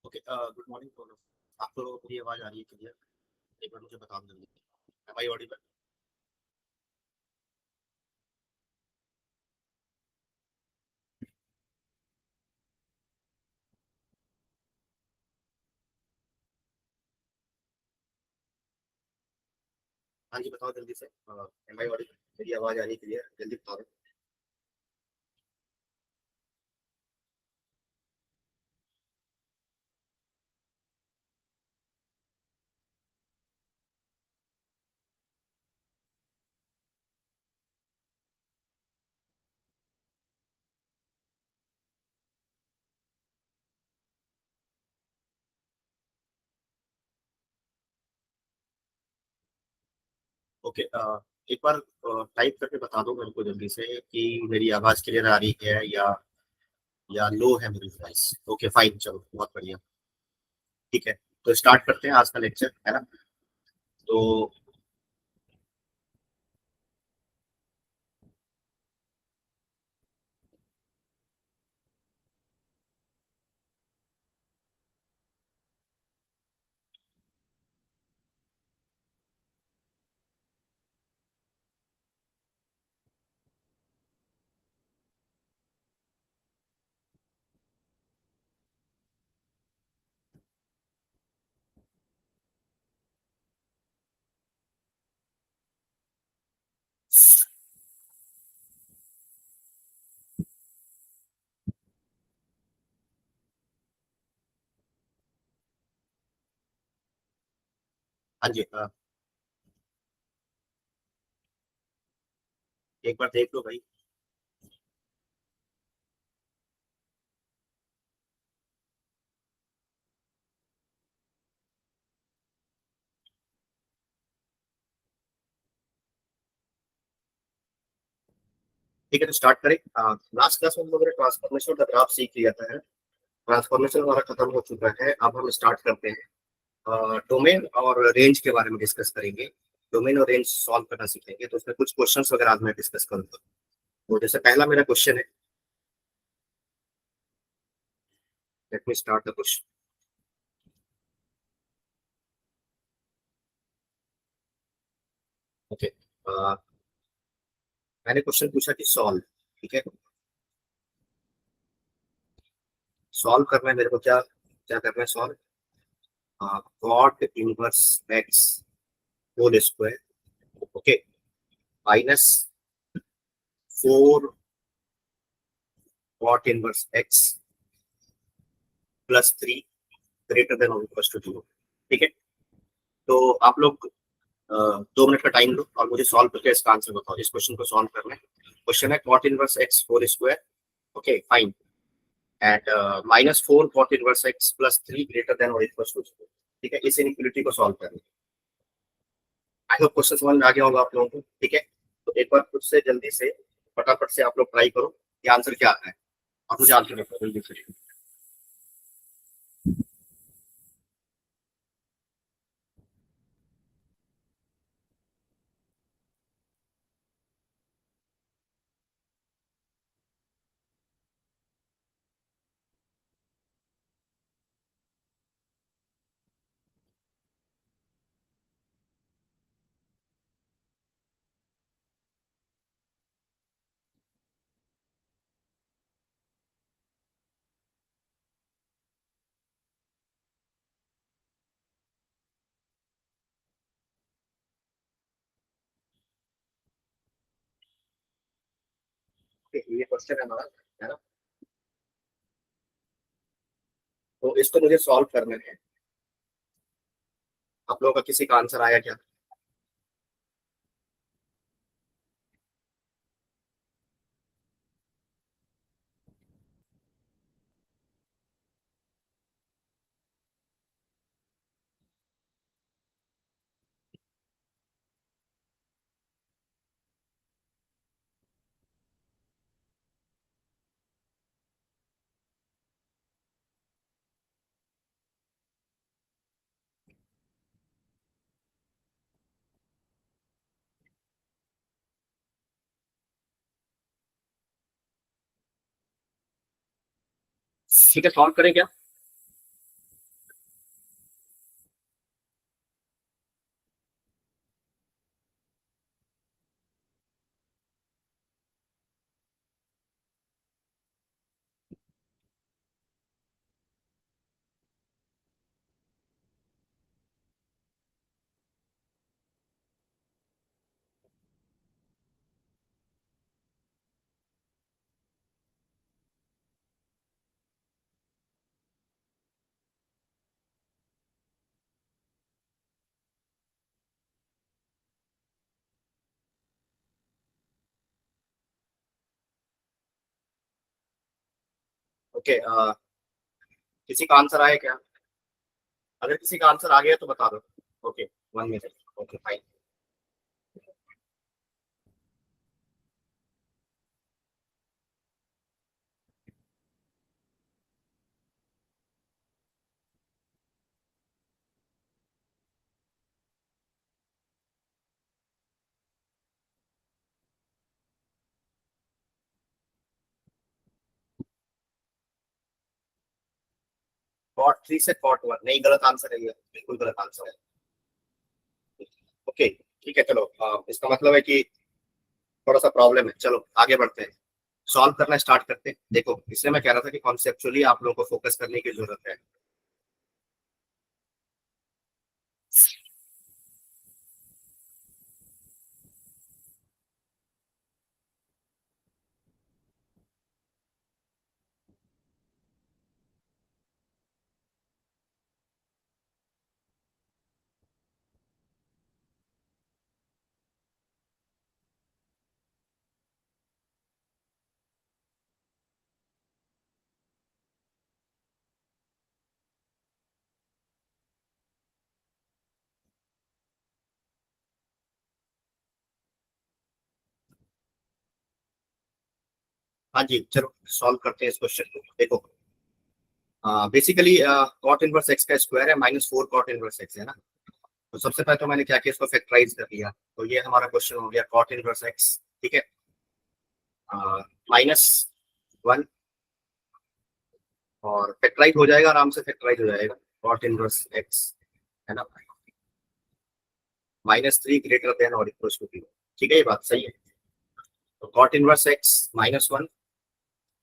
Okay, good morning to all. आपको मेरी आवाज आ रही है क्लियर? एक बार मुझे बता दें। Am I audible? हाँ जी, बताओ जल्दी से। Am I audible? मेरी आवाज आ रही है क्लियर? जल्दी बता दो। ओके, एक बार टाइप करके बता दो मेरे को जल्दी से कि मेरी आवाज क्लियर आ रही है या लो है मेरी वॉइस। ओके फाइन, चलो बहुत बढ़िया। ठीक है, तो स्टार्ट करते हैं आज का लेक्चर, है ना? तो हाँ जी, एक बार देख लो भाई। ठीक है, तो स्टार्ट करें। लास्ट क्लास में हम लोगों ने ट्रांसफॉर्मेशन का ग्राफ सीख लिया था, है। ट्रांसफॉर्मेशन हमारा खत्म हो चुका है। अब हम स्टार्ट करते हैं, डोमेन और रेंज के बारे में डिस्कस करेंगे। डोमेन और रेंज सॉल्व करना सीखेंगे, तो उसमें कुछ क्वेश्चंस वगैरह आज मैं डिस्कस करूंगा। तो जैसे पहला मेरा क्वेश्चन है, let me start the question. Okay, मैंने क्वेश्चन पूछा कि सॉल्व। ठीक है, सॉल्व करना है मेरे को। क्या क्या करना है? Solve cot inverse x whole square, okay, minus 4 cot inverse x plus 3 greater than और इक्वल टू 0। ठीक है, तो आप लोग 2 मिनट का टाइम लो और मुझे सॉल्व करके इसका आंसर बताओ। इस क्वेश्चन को सॉल्व करना है। क्वेश्चन है cot inverse x whole square, okay fine, and -4 cot inverse x plus 3 greater than और इक्वल टू 0। ठीक है, इस इनइक्वालिटी को सॉल्व करना है। आई होप क्वेश्चन समझ में आ गया होगा आप लोगों को। ठीक है, तो एक बार खुद से जल्दी से फटाफट से आप लोग ट्राई करो कि आंसर क्या आता है, और मुझे आंसर बताओ जल्दी से। ये क्वेश्चन है हमारा, है ना? तो इसको मुझे सॉल्व करना है। आप लोगों का किसी का आंसर आया क्या? ठीक है, सॉल्व करें क्या? ओके, किसी का आंसर आया क्या? अगर किसी का आंसर आ गया तो बता दो। Okay, 1 minute. Okay fine. Cot 3 से कॉट 1 नहीं, गलत आंसर है ये, बिल्कुल गलत आंसर है। ओके ठीक है, चलो इसका मतलब है कि थोड़ा सा प्रॉब्लम है। चलो आगे बढ़ते हैं, सॉल्व करना स्टार्ट करते हैं। देखो इसलिए मैं कह रहा था कि कॉन्सेप्चुअली आप लोगों को फोकस करने की जरूरत है। हाँ जी, चलो सॉल्व करते हैं इस क्वेश्चन को। देखो बेसिकली कॉट इनवर्स एक्स का स्क्वायर है -4 कॉट इनवर्स एक्स, है ना। तो सबसे पहले तो मैंने क्या किया, इसको फैक्टराइज कर लिया। तो ये हमारा क्वेश्चन हो गया कॉट इनवर्स एक्स, ठीक है। -1 और फैक्टराइज हो जाएगा, आराम से फैक्टराइज हो जाएगा। कॉट इनवर्स एक्स, है ना, -3 ग्रेटर देन और इक्वल टू 0। ठीक है, ये बात सही है। तो कॉट इनवर्स एक्स -1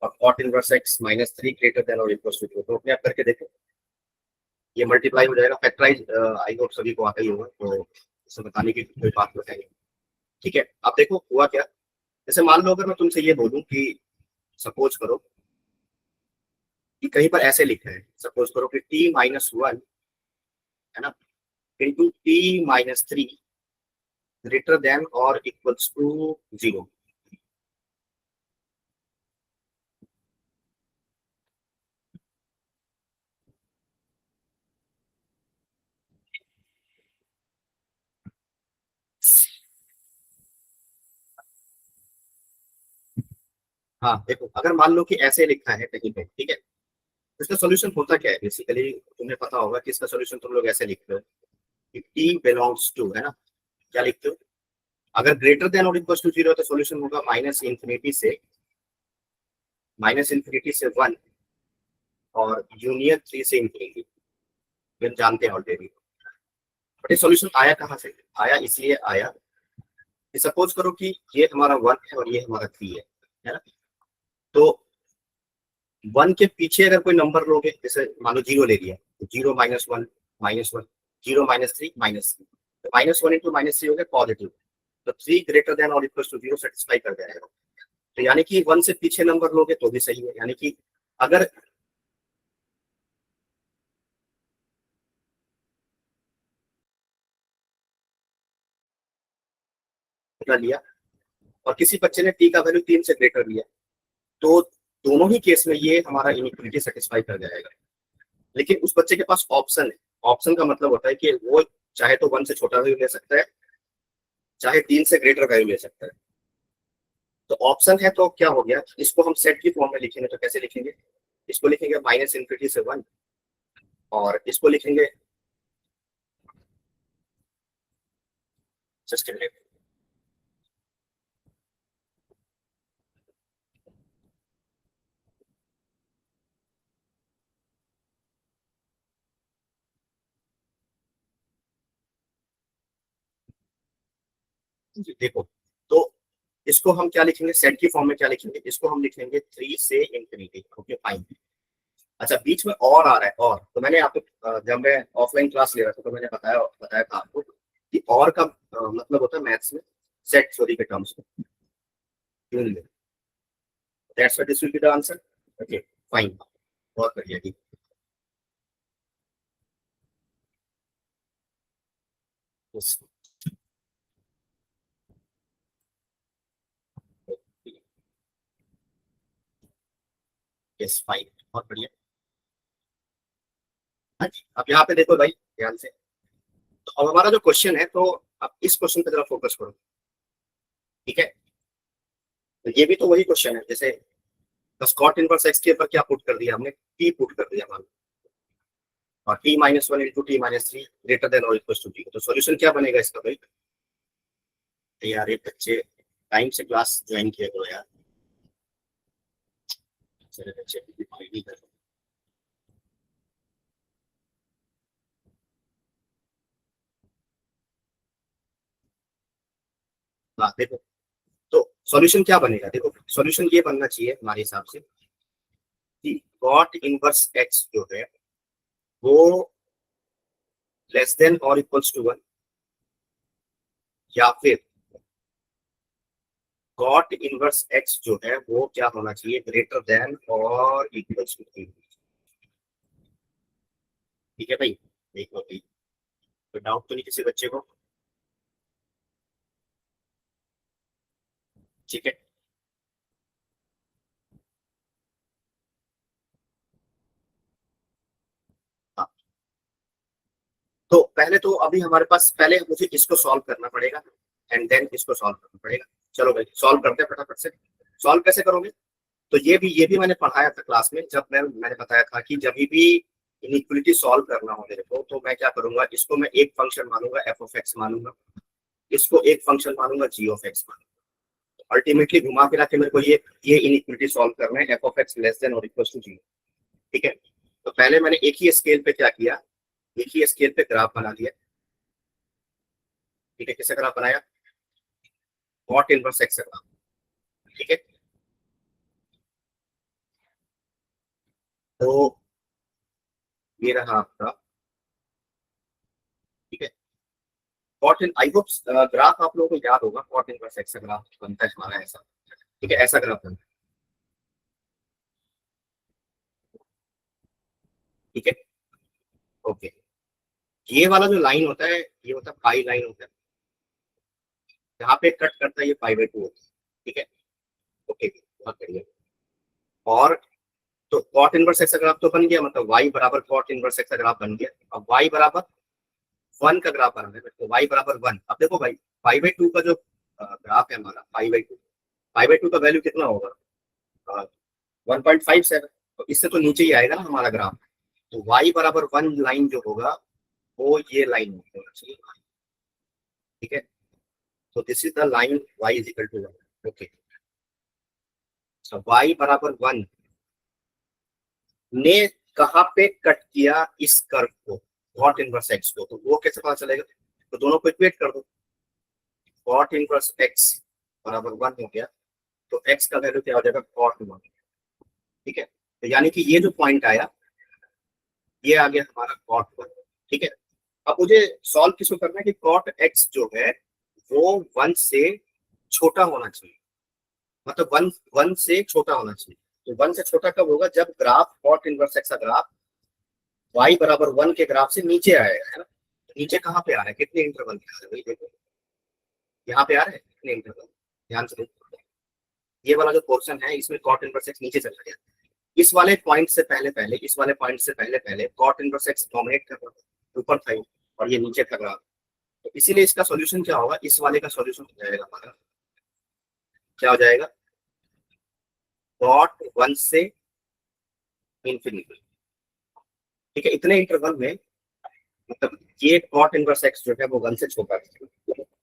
और cot inverse x -3 greater than और इक्वल टू 0, तो अपने आप करके देखो, ये मल्टीप्लाई हो जाएगा। फैक्टराइज आई होप सभी को आता ही होगा, तो इसे बताने की कोई बात तो है नहीं। ठीक है, अब देखो हुआ क्या। जैसे मान लो अगर मैं तुमसे ये बोलूं कि सपोज करो कि कहीं पर ऐसे लिखा है, सपोज करो कि t-1, है ना, इंटू t-3 ग्रेटर देन और इक्वल्स टू 0। हाँ देखो, अगर मान लो कि ऐसे लिखा है कहीं पे, ठीक है, तो इसका सोल्यूशन होता क्या है बेसिकली, तुम्हें पता होगा कि इसका सोल्यूशन तुम लोग ऐसे लिखते हो कि t बिलोंग्स टू, है ना, क्या लिखते हो, अगर ग्रेटर देन और इक्वल टू 0 तो सोल्यूशन होगा -∞ से 1 और यूनियन 3 से इंफिनिटी। फिर जानते हैं ऑलरेडी। बट ये सोल्यूशन आया कहाँ से? आया इसलिए आया कि सपोज करो कि ये हमारा 1 है और ये हमारा 3 है ना। तो 1 के पीछे अगर कोई नंबर लोगे, जैसे मान लो 0 ले लिया, तो 0 -1 -1, 0 -3 -3, तो -1 इंटू -3 हो गया पॉजिटिव। तो 3 ग्रेटर देन और इक्वल टू 0 सेटिस्फाई कर जाएगा। तो यानी कि 1 से पीछे नंबर लोगे तो भी सही है, यानी कि अगर लिया और किसी बच्चे ने टी का वैल्यू 3 से ग्रेटर लिया, तो दोनों ही केस में ये हमारा इनिक्वालिटी सेटिस्फाई कर जाएगा। लेकिन उस बच्चे के पास ऑप्शन है। ऑप्शन का मतलब होता है कि वो चाहे तो 1 से छोटा वैल्यू ले सकता है, चाहे 3 से ग्रेटर वैल्यू ले सकता है। तो ऑप्शन है तो क्या हो गया, इसको हम सेट की फॉर्म में लिखेंगे तो कैसे लिखेंगे, इसको लिखेंगे -∞ से 1 और इसको लिखेंगे सिस्टम। देखो, तो इसको हम क्या लिखेंगे, सेट की फॉर्म में क्या लिखेंगे, इसको हम लिखेंगे 3 से इंफिनिटी। Okay fine. अच्छा, बीच में और आ रहा है, और तो मैंने आपको जब मैं ऑफलाइन क्लास ले रहा था तो मैंने बताया बताया था आपको कि और का मतलब होता है मैथ्स में सेट थ्योरी के टर्म्स में। That's what this will be the answer. Okay fine, बहुत बढ़िया जी। Yes. यस 5, बहुत बढ़िया। हाँ जी, अब यहाँ पे देखो भाई ध्यान से, तो अब हमारा जो क्वेश्चन है, तो अब इस क्वेश्चन पे जरा फोकस करो, ठीक है। तो ये भी तो वही क्वेश्चन है, जैसे स्कॉट इनवर्स एक्स के ऊपर क्या पुट कर दिया हमने, टी पुट कर दिया मान लो, और T minus one into T minus three greater than और इक्वल टू टी, तो सॉल्यूशन क्या बनेगा इसका भाई। यार ये बच्चे टाइम से क्लास ज्वाइन किया करो यार, चले बच्चे नहीं कर। हाँ देखो, तो सॉल्यूशन क्या बनेगा, देखो सॉल्यूशन ये बनना चाहिए हमारे हिसाब से कि कॉट इनवर्स एक्स जो है वो लेस देन और इक्वल्स टू वन, या फिर कॉट इनवर्स एक्स जो है वो क्या होना चाहिए, ग्रेटर देन और इक्वल्स टू थ्री। ठीक है भाई, देखो भाई, तो डाउट तो नहीं किसी बच्चे को, ठीक है। हाँ, तो पहले तो अभी हमारे पास, पहले मुझे इसको सॉल्व करना पड़ेगा एंड देन इसको सॉल्व करना पड़ेगा। चलो भाई सॉल्व करते हैं फटाफट से। सॉल्व कैसे करोगे, तो ये भी मैंने पढ़ाया था क्लास में, जब मैंने बताया था कि जब भी इनइक्वलिटी सॉल्व करना हो मेरे को, तो मैं क्या करूंगा, इसको मैं एक फंक्शन मानूंगा एफ ऑफ एक्स मानूंगा, इसको एक फंक्शन मानूंगा जी ऑफ एक्स मानूंगा। अल्टीमेटली घुमा फिरा के मेरे को ये इनइक्वलिटी सॉल्व करना है, f of x less than और इक्वल टू जीरो, ठीक है। तो पहले मैंने एक ही स्केल पे क्या किया, एक ही स्केल पे ग्राफ बना दिया, ठीक है। कैसे ग्राफ बनाया, कॉट इनवर्स एक्स ग्राफ, ठीक है। तो ये रहा आपका, ठीक है। Caught in, I hope graph आप लोगों को याद होगा, कॉट इनवर्स एक्स ग्राफ बनता है हमारा ऐसा, ठीक है, ऐसा ग्राफ बनता है, ठीक है। ओके, ये वाला जो लाइन होता है ये होता है पाई लाइन होता है, यहाँ पे कट करता है ये पाई बाई टू होता है, ठीक है। ओके, बहुत बढ़िया। और तो कॉट इनवर्स एक्स ग्राफ तो बन गया, मतलब y बराबर कॉट इनवर्स एक्स ग्राफ बन गया। अब y बराबर वन का ग्राफ बना है, तो y बराबर वन। अब देखो भाई, पाई बाई टू का जो ग्राफ है हमारा, पाई बाई टू का वैल्यू कितना होगा, 1.57, तो इससे तो नीचे ही आएगा ना हमारा ग्राफ। तो y बराबर वन लाइन जो होगा वो ये लाइन होना चाहिए, ठीक है। तो this is the line y is equal to one, okay. so y बराबर वन ने कहाँ पे कट किया इस कर्व को, कॉट इनवर्स एक्स को, तो वो कैसे पता चलेगा, तो दोनों को इक्वेट कर दो, कॉट इनवर्स एक्स बराबर वन हो गया, तो एक्स का वैल्यू क्या हो जाएगा, कॉट वन, ठीक है। तो यानी कि ये जो पॉइंट आया, ये आ गया हमारा कॉट वन, ठीक है। अब मुझे सॉल्व किसको करना है कि कॉट एक्स जो है वो वन से छोटा होना चाहिए, मतलब वन वन से छोटा होना चाहिए। तो वन से छोटा कब होगा, जब ग्राफ कॉट इनवर्स एक्स का ग्राफ y बराबर वन के ग्राफ से नीचे आएगा, है ना। तो नीचे कहाँ पे आ रहा है, कितने इंटरवल पे आ रहा है, वही देखो यहाँ पे आ रहा है कितने इंटरवल, ध्यान से देखो। ये वाला जो पोर्शन है इसमें कॉट इनवर्स एक्स नीचे चला गया, इस वाले पॉइंट से पहले पहले, इस वाले पॉइंट से पहले पहले कॉट इनवर्स एक्स डोमिनेट कर रहा था, ऊपर था और ये नीचे था ग्राफ। तो इसीलिए इसका सॉल्यूशन क्या होगा, इस वाले का सॉल्यूशन हो जाएगा हमारा, क्या हो जाएगा, कॉट वन से इंफिनिटी, ठीक है। इतने इंटरवल में, मतलब ये कॉट इनवर्स एक्स जो है वो वन से छोटा है,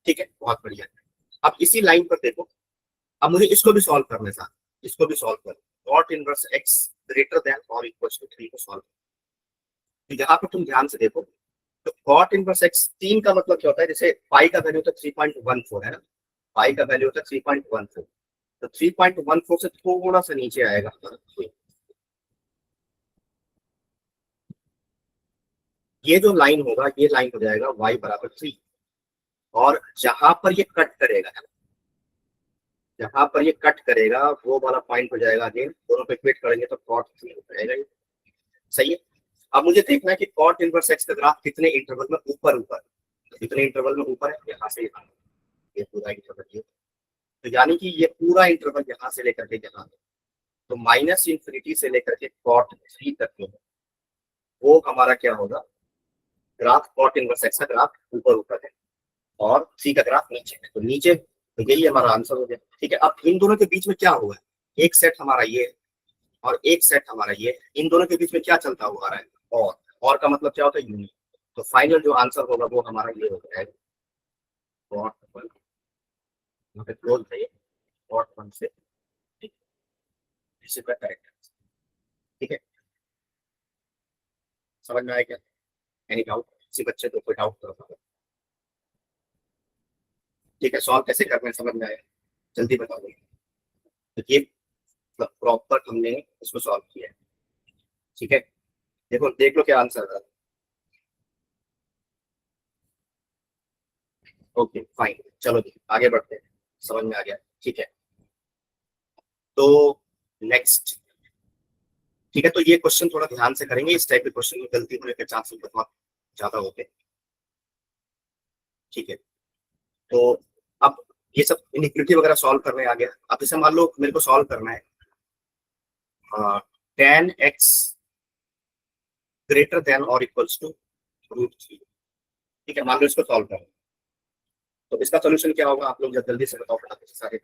ठीक है, बहुत बढ़िया। अब इसी लाइन पर देखो, अब मुझे इसको भी सॉल्व करने था, इसको भी सॉल्व कर, cot inverse x greater than और इक्वल टू थ्री को सॉल्व। तो यहाँ पर तुम ध्यान से देखो, तो कॉट इनवर्स एक्स तीन का मतलब क्या होता है, जैसे पाई का वैल्यू होता है 3.14 है ना, पाई का वैल्यू होता है 3.14, तो 3.14 से थोड़ा सा नीचे आएगा, ये जो लाइन होगा ये लाइन हो जाएगा y बराबर थ्री, और जहां पर ये कट करेगा, जहां पर ये कट करेगा वो वाला पॉइंट हो जाएगा, अगेन दोनों पे इक्वेट करेंगे तो कॉट थ्री हो जाएगा ये, सही है। अब मुझे देखना है कि कॉट इनवर्स एक्स का ग्राफ कितने इंटरवल में ऊपर ऊपर, तो कितने इंटरवल में ऊपर है, यहाँ से यहाँ, ये पूरा इंटरवल ये, तो यानी कि ये पूरा इंटरवल यहाँ से लेकर के यहाँ, तो माइनस इंफिनिटी से लेकर के कॉट 3 तक जो है वो हमारा क्या होगा, ग्राफ कॉट इनवर्स एक्स का ग्राफ ऊपर ऊपर है और सी का ग्राफ नीचे है। तो नीचे, तो यही हमारा आंसर हो गया। ठीक है, अब इन दोनों के बीच में क्या हुआ है, एक सेट हमारा ये है और एक सेट हमारा ये है। इन दोनों के बीच में क्या चलता हुआ आ रहा है, और का मतलब क्या होता है, यूनिट। तो फाइनल जो आंसर होगा वो हमारा ये हो जाएगा कॉट 1, यहाँ पे क्लोज है, कॉट 1 से इसी का करेक्ट आंसर। ठीक है, समझ में आया क्या, एनी डाउट किसी बच्चे को कोई डाउट करो। ठीक है, सॉल्व कैसे करना है समझ में आया, जल्दी बताओ। तो ये प्रॉपर हमने इसको सॉल्व किया है। ठीक है, देखो देख लो क्या आंसर है। ओके फाइन, चलो जी आगे बढ़ते हैं, समझ में आ गया। ठीक है, तो नेक्स्ट। ठीक है, तो ये क्वेश्चन थोड़ा ध्यान से करेंगे, इस टाइप के क्वेश्चन में गलती होने के चांसेस बहुत ज्यादा होते हैं। ठीक है, तो अब ये सब इनिक्विटी वगैरह सॉल्व करने आ गया। अब जैसे मान लो मेरे को सॉल्व करना है tan x ग्रेटर देन और इक्वल्स टू √3। ठीक है, मान लो इसको सॉल्व करें तो इसका सोल्यूशन क्या होगा, आप लोग जल्दी से बताओ फटाफट से सारे।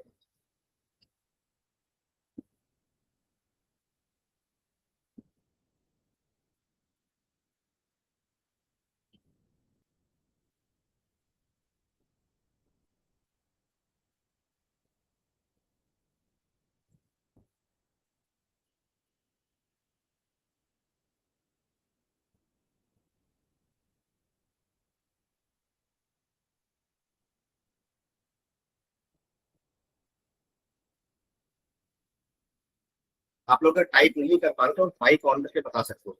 आप लोग अगर टाइप नहीं कर पा रहे तो माइक ऑन करके बता सकते हो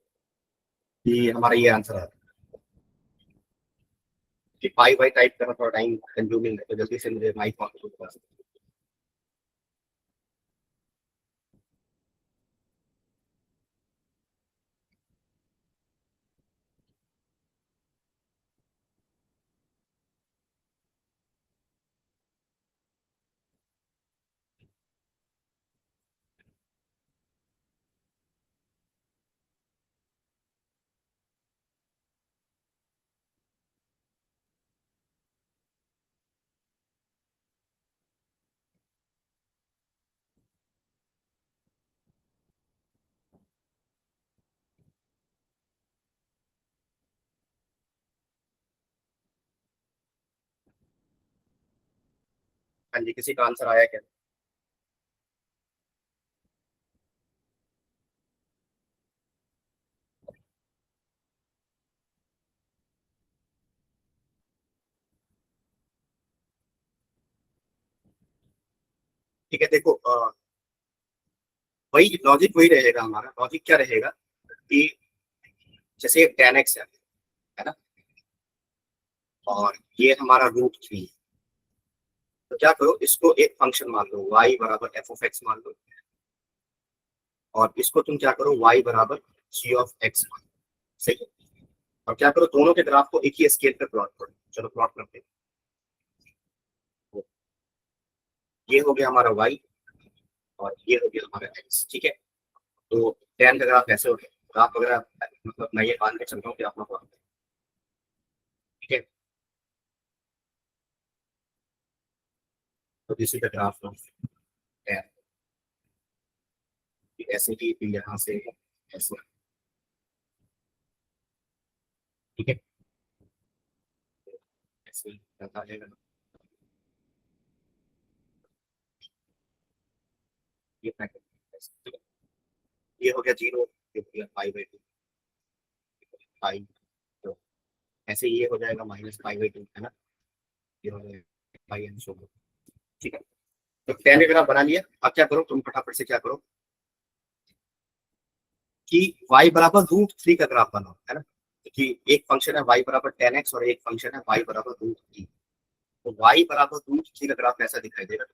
कि हमारा ये आंसर है। कि पाई बाई टाइप करना थोड़ा टाइम कंज्यूमिंग है, तो जल्दी से मुझे माइक ऑन करके बता सकते हो। हाँ जी, किसी का आंसर आया क्या। ठीक है, देखो वही लॉजिक वही रहेगा, हमारा लॉजिक क्या रहेगा कि जैसे tan x है ना, और ये हमारा √3। तो क्या करो, इसको एक फंक्शन मान लो y बराबर f(x) मान लो, और इसको तुम क्या करो y बराबर g(x) मान लो। सही है, और क्या करो, दोनों के ग्राफ को एक ही स्केल पे प्लॉट करो। चलो प्लॉट करते हैं। तो ये हो गया हमारा y और ये हो गया हमारा x। ठीक है, तो tan का ग्राफ ऐसे हो गया, ग्राफ वगैरह मतलब मैं ये मान के चलता हूँ कि आप लोग। ठीक है, तो this is the graph of tan। ऐसे ही यहाँ से ऐसे। ठीक है, ऐसे ही चलता रहेगा। ये ठीक है, ये हो गया 0, ये हो गया π/2 पाई। तो ऐसे ये हो जाएगा -π/2 है ना, ये हो जाएगा πn सो। ठीक है, तो tan अगर आप बना लिया, अब क्या करो तुम फटाफट से क्या करो कि y बराबर √3 का ग्राफ बनाओ, है ना। कि एक फंक्शन है y बराबर tan x और एक फंक्शन है y बराबर √3। तो y बराबर √3 का ग्राफ ऐसा दिखाई देगा,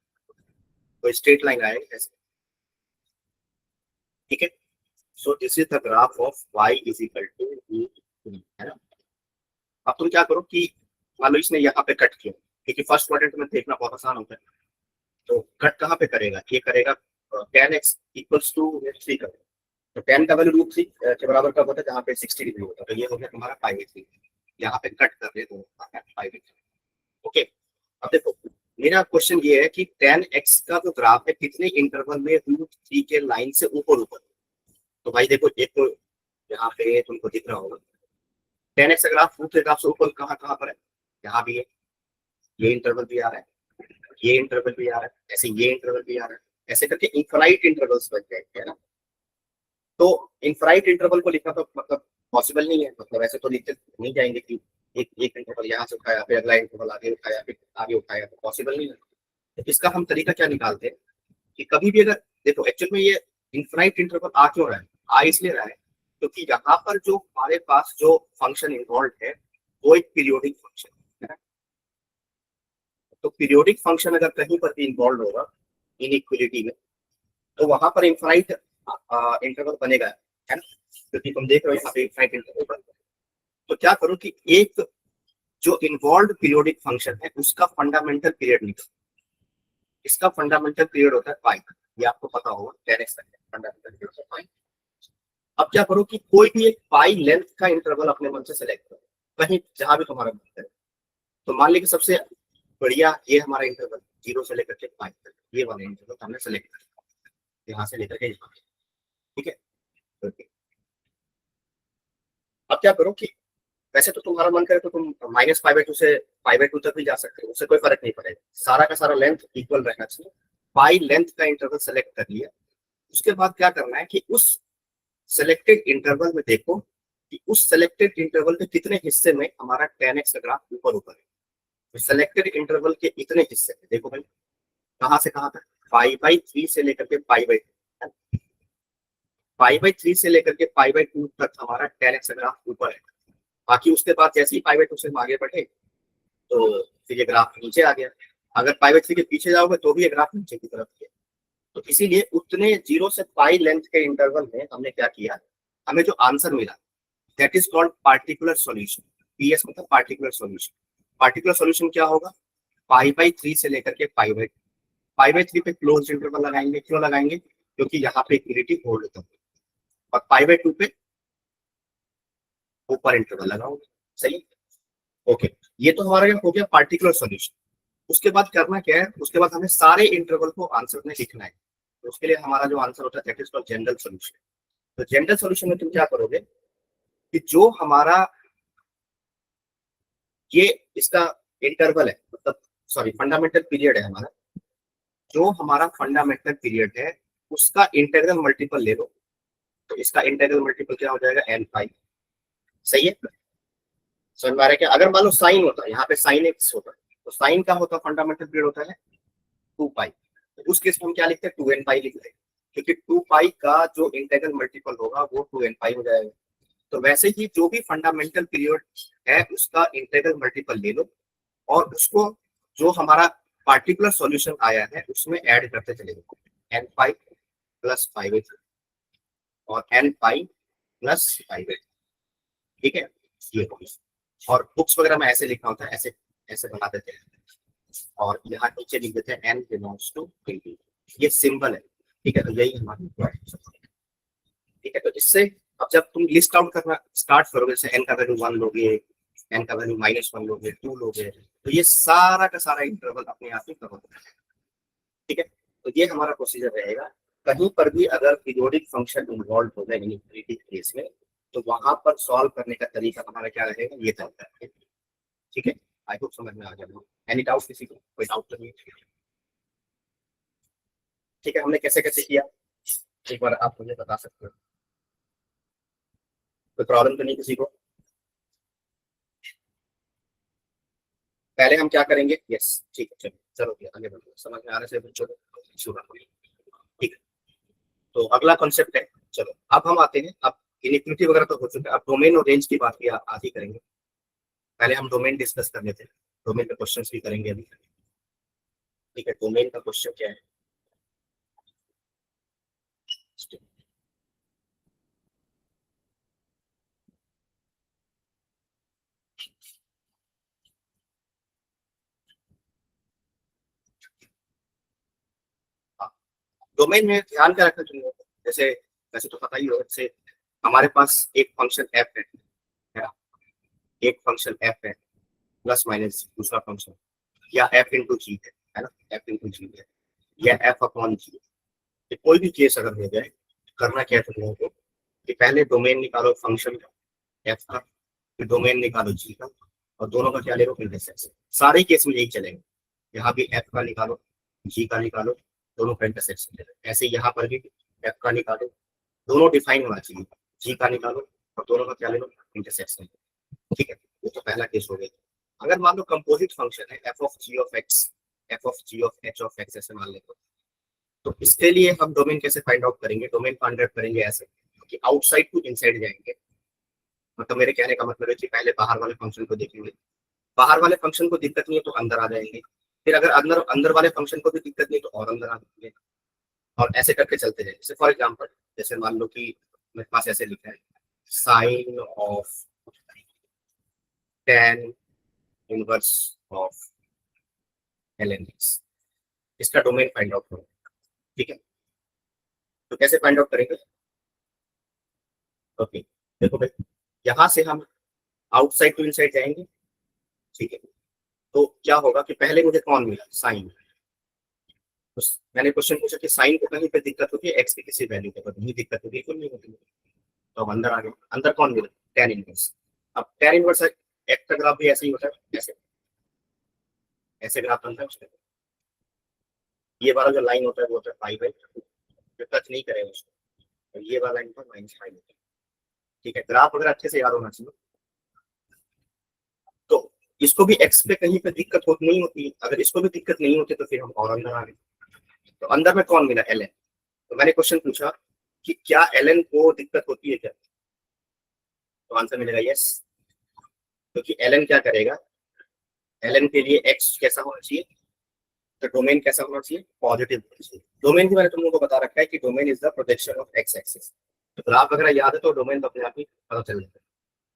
तो स्ट्रेट लाइन आएगा ऐसे। ठीक है, so this is the graph of y is equal to √3, है ना। अब तुम क्या करो कि मान लो इसने यहाँ पे कट किया, क्योंकि फर्स्ट क्वाड्रेंट में देखना बहुत आसान होता है। तो कट कहाँ पे करेगा, ये करेगा tan x इक्वल्स टू 3 करें तो tan का वैल्यू रूट 3 के बराबर कब होता है जहाँ पे 60 डिग्री होता है, तो ये हो गया तुम्हारा पाई बाई 3। यहाँ पे कट कर दे तो पाई बाई 3। ओके, अब देखो मेरा क्वेश्चन ये है कि tan x का जो ग्राफ है कितने इंटरवल में रूट 3 के लाइन से ऊपर ऊपर। तो भाई देखो एक तो यहाँ पे तुमको दिख रहा होगा tan x का ग्राफ रूट के ग्राफ से ऊपर कहाँ कहाँ पर है, यहाँ भी है, ये इंटरवल भी आ रहा है, ये इंटरवल भी आ रहा है, ऐसे ये इंटरवल भी आ रहा है, ऐसे करके इनफाइनाइट इंटरवल्स बन जाएंगे, है ना। तो इनफाइनाइट इंटरवल को लिखना तो मतलब पॉसिबल नहीं है, मतलब ऐसे तो लिखते नहीं जाएंगे कि एक एक इंटरवल यहाँ से उठाया फिर अगला इंटरवल आगे उठाया फिर आगे उठाया, तो पॉसिबल नहीं है। तो इसका हम तरीका क्या निकालते हैं कि कभी भी अगर देखो एक्चुअल में ये इनफाइनाइट इंटरवल आ क्यों रहा है, आ इसलिए रहा है क्योंकि यहाँ पर जो हमारे पास जो फंक्शन इन्वॉल्व है वो एक पीरियोडिक फंक्शन है। तो पीरियोडिक फंक्शन अगर कहीं पर भी इन्वॉल्व होगा इनइक्वलिटी में तो वहां पर इनफाइनाइट इंटरवल बनेगा, है ना, क्योंकि तुम देख रहे हो यहाँ पे इनफाइनाइट इंटरवल बन रहा है। तो क्या करो कि एक जो इन्वॉल्व पीरियोडिक फंक्शन है उसका फंडामेंटल पीरियड निकालो। इसका फंडामेंटल पीरियड होता है पाई, ये आपको पता होगा, tan x का फंडामेंटल पीरियड होता है पाई। अब क्या करो कि कोई भी एक पाई लेंथ का इंटरवल अपने मन से सेलेक्ट करो कहीं जहां भी तुम्हारा मन करे। तो मान लीजिए सबसे बढ़िया ये हमारा इंटरवल 0 से लेकर के पाई तक, ये वाला इंटरवल हमने सेलेक्ट कर यहाँ से लेकर के, ठीक है। Okay. अब क्या करो कि वैसे तो तुम्हारा मन करे तो तुम -π/2 से π/2 तक भी जा सकते हो, उससे कोई फर्क नहीं पड़ेगा, सारा का सारा लेंथ इक्वल रहना चाहिए। पाई लेंथ का इंटरवल सेलेक्ट कर लिया, उसके बाद क्या करना है कि उस सेलेक्टेड इंटरवल में देखो कि उस सेलेक्टेड इंटरवल के कितने हिस्से में हमारा tan x का ग्राफ ऊपर ऊपर है। तो सेलेक्टेड इंटरवल के इतने हिस्से में देखो भाई कहाँ से कहाँ तक, π/3 से लेकर के π/3 से लेकर के π/2 तक हमारा tan x का ग्राफ ऊपर है। बाकी उसके बाद जैसे ही π/2 से हम आगे बढ़े तो फिर ये ग्राफ नीचे आ गया, अगर π/3 के पीछे जाओगे तो भी ये ग्राफ नीचे की तरफ है। तो इसीलिए उतने 0 से पाई लेंथ के इंटरवल में हमने क्या किया, हमें जो आंसर मिला that is called particular solution. PS मतलब पार्टिकुलर सॉल्यूशन। पार्टिकुलर सॉल्यूशन क्या होगा, π/3 से लेकर के π/3 पे क्लोज इंटरवल लगाएंगे, क्यों लगाएंगे, क्योंकि यहाँ पे इक्विलिटी होल्ड होता है, और π/2 पे ऊपर इंटरवल लगाओगे, सही। ओके, ये तो हमारा हो गया पार्टिकुलर सॉल्यूशन। उसके बाद करना क्या है, उसके बाद हमें सारे इंटरवल को आंसर में लिखना है। तो उसके लिए हमारा जो आंसर होता है that is called general solution. तो जनरल सॉल्यूशन में तुम क्या करोगे कि जो हमारा ये इसका इंटरवल है, मतलब सॉरी फंडामेंटल पीरियड है हमारा, जो हमारा फंडामेंटल पीरियड है उसका इंटीग्रल मल्टीपल ले लो। तो इसका इंटीग्रल मल्टीपल क्या हो जाएगा, n पाई, सही है। समझ में आ रहा है क्या, अगर मान लो साइन होता है यहाँ पे साइन एक्स होता है तो साइन का होता फंडामेंटल पीरियड होता है 2 पाई, तो उस केस में हम क्या लिखते हैं 2n पाई लिखते हैं, क्योंकि 2 पाई का जो इंटीग्रल मल्टीपल होगा वो 2n पाई हो जाएगा। तो वैसे ही जो भी फंडामेंटल पीरियड है उसका इंटीग्रल मल्टीपल ले लो और उसको जो हमारा पार्टिकुलर सॉल्यूशन आया है उसमें ऐड करते चले जाओ, n पाई प्लस π/3 और n पाई प्लस π/3, ठीक है। ये और बुक्स वगैरह में ऐसे लिखा होता है, ऐसे ऐसे बना देते हैं और यहाँ नीचे लिख देते हैं n बिलोंग्स टू ∞, ये सिंबल है, ठीक है। तो यही हमारी, ठीक है। तो इससे अब जब तुम लिस्ट आउट करना स्टार्ट करोगे, जैसे n का वैल्यू 1 लोगे, n का वैल्यू -1 लोगे, 2 लोगे, तो ये सारा का सारा इंटरवल अपने आप ही कवर होगा, ठीक है। तो ये हमारा प्रोसीजर रहेगा। कहीं पर भी अगर पीरियोडिक फंक्शन इन्वॉल्व हो जाए इनइक्वालिटी केस में तो वहां पर सॉल्व करने का तरीका हमारा क्या रहेगा, ये तय करेंगे, ठीक है। आई होप समझ में आ गया। एनी डाउट किसी को, कोई डाउट तो नहीं, ठीक है। हमने कैसे कैसे किया एक बार आप मुझे बता सकते हो, कोई प्रॉब्लम तो नहीं किसी को। पहले हम क्या करेंगे, यस ठीक है, चलो चलो आगे बढ़ो, समझ में आ रहा है बच्चों को, ठीक है। तो अगला कॉन्सेप्ट है, चलो अब हम आते हैं, अब इनइक्वालिटी वगैरह तो हो चुका है, अब डोमेन और रेंज की बात भी आज ही करेंगे। पहले हम डोमेन डिस्कस कर लेते हैं, डोमेन के क्वेश्चंस भी करेंगे अभी, ठीक है। डोमेन का क्वेश्चन क्या है, डोमेन में ध्यान क्या रखना चाहिए, जैसे वैसे तो पता ही होगा, जैसे हमारे पास एक फंक्शन एफ है ना? एक फंक्शन एफ है प्लस माइनस दूसरा फंक्शन, या एफ इंटू जी है ना, एफ इंटू जी है, या एफ अपॉन जी है। कोई भी केस अगर हो जाए, करना क्या है तुम लोगों को कि पहले डोमेन निकालो फंक्शन का एफ का, फिर डोमेन निकालो जी का, और दोनों का क्या ले लो इंटरसेक्शन। सारे केस में यही चलेंगे, यहाँ भी एफ का निकालो जी का निकालो, दोनों का इंटरसेक्शन ले लो। ऐसे यहाँ पर भी एफ का निकालो, दोनों डिफाइन होना चाहिए, जी का निकालो और दोनों का क्या ले लो इंटरसेक्शन। ठीक है, ये तो पहला केस हो गया। अगर मान लो कंपोजिट फंक्शन है f of g of x, f of g of h of x ऐसे मान लेते, तो इसके लिए हम डोमेन कैसे फाइंड आउट करेंगे, डोमेन फाइंड आउट करेंगे ऐसे कि आउटसाइड टू इनसाइड जाएंगे। मतलब मेरे कहने का मतलब है कि पहले बाहर वाले फंक्शन को देखेंगे, बाहर वाले फंक्शन को दिक्कत नहीं है तो अंदर आ जाएंगे, फिर अगर अंदर अंदर वाले फंक्शन को भी दिक्कत नहीं तो और अंदर आ जाएंगे, और ऐसे करके चलते जाएंगे। जैसे फॉर एग्जाम्पल, जैसे मान लो कि मेरे पास ऐसे लिखा है sine of tan inverse of ln x, इसका डोमेन फाइंड आउट करो। ठीक है, तो कैसे फाइंड आउट करेंगे? ओके, देखो भाई, यहां से हम आउटसाइड टू इनसाइड जाएंगे। ठीक है, तो क्या होगा कि पहले मुझे कौन मिला, साइन। तो मैंने क्वेश्चन पूछा कि साइन को कहीं पे दिक्कत होती है, एक्स की किसी वैल्यू पे, नहीं दिक्कत होती, बिल्कुल नहीं होती। तो अब अंदर आ गए, अंदर कौन मिला, tan इनवर्स। अब tan इनवर्स एक्स का ग्राफ भी ऐसे ही होता है, ऐसे ऐसे ग्राफ बनता है उसका। ये वाला जो लाइन होता है वो होता है पाई बाई, जो टच नहीं करेगा उसको, और ये वाला लाइन पर माइनस पाई होता है। ठीक है, ग्राफ अगर अच्छे से याद होना चाहिए। तो इसको भी एक्स पे कहीं पे दिक्कत नहीं होती, अगर इसको भी दिक्कत नहीं होती तो फिर हम और अंदर आ गए। तो अंदर में कौन मिला, एल एन। तो मैंने क्वेश्चन पूछा कि क्या एल एन को दिक्कत होती है क्या, तो आंसर मिलेगा यस। क्योंकि एल एन क्या करेगा, एल एन के लिए एक्स कैसा होना चाहिए, तो डोमेन कैसा होना चाहिए, पॉजिटिव होना चाहिए। डोमेन की मैंने तुम लोगों को बता रखा है कि domain is the projection of x axis. तो ग्राफ वगैरह याद है तो डोमेन तो अपने आप ही पता चल जाता है।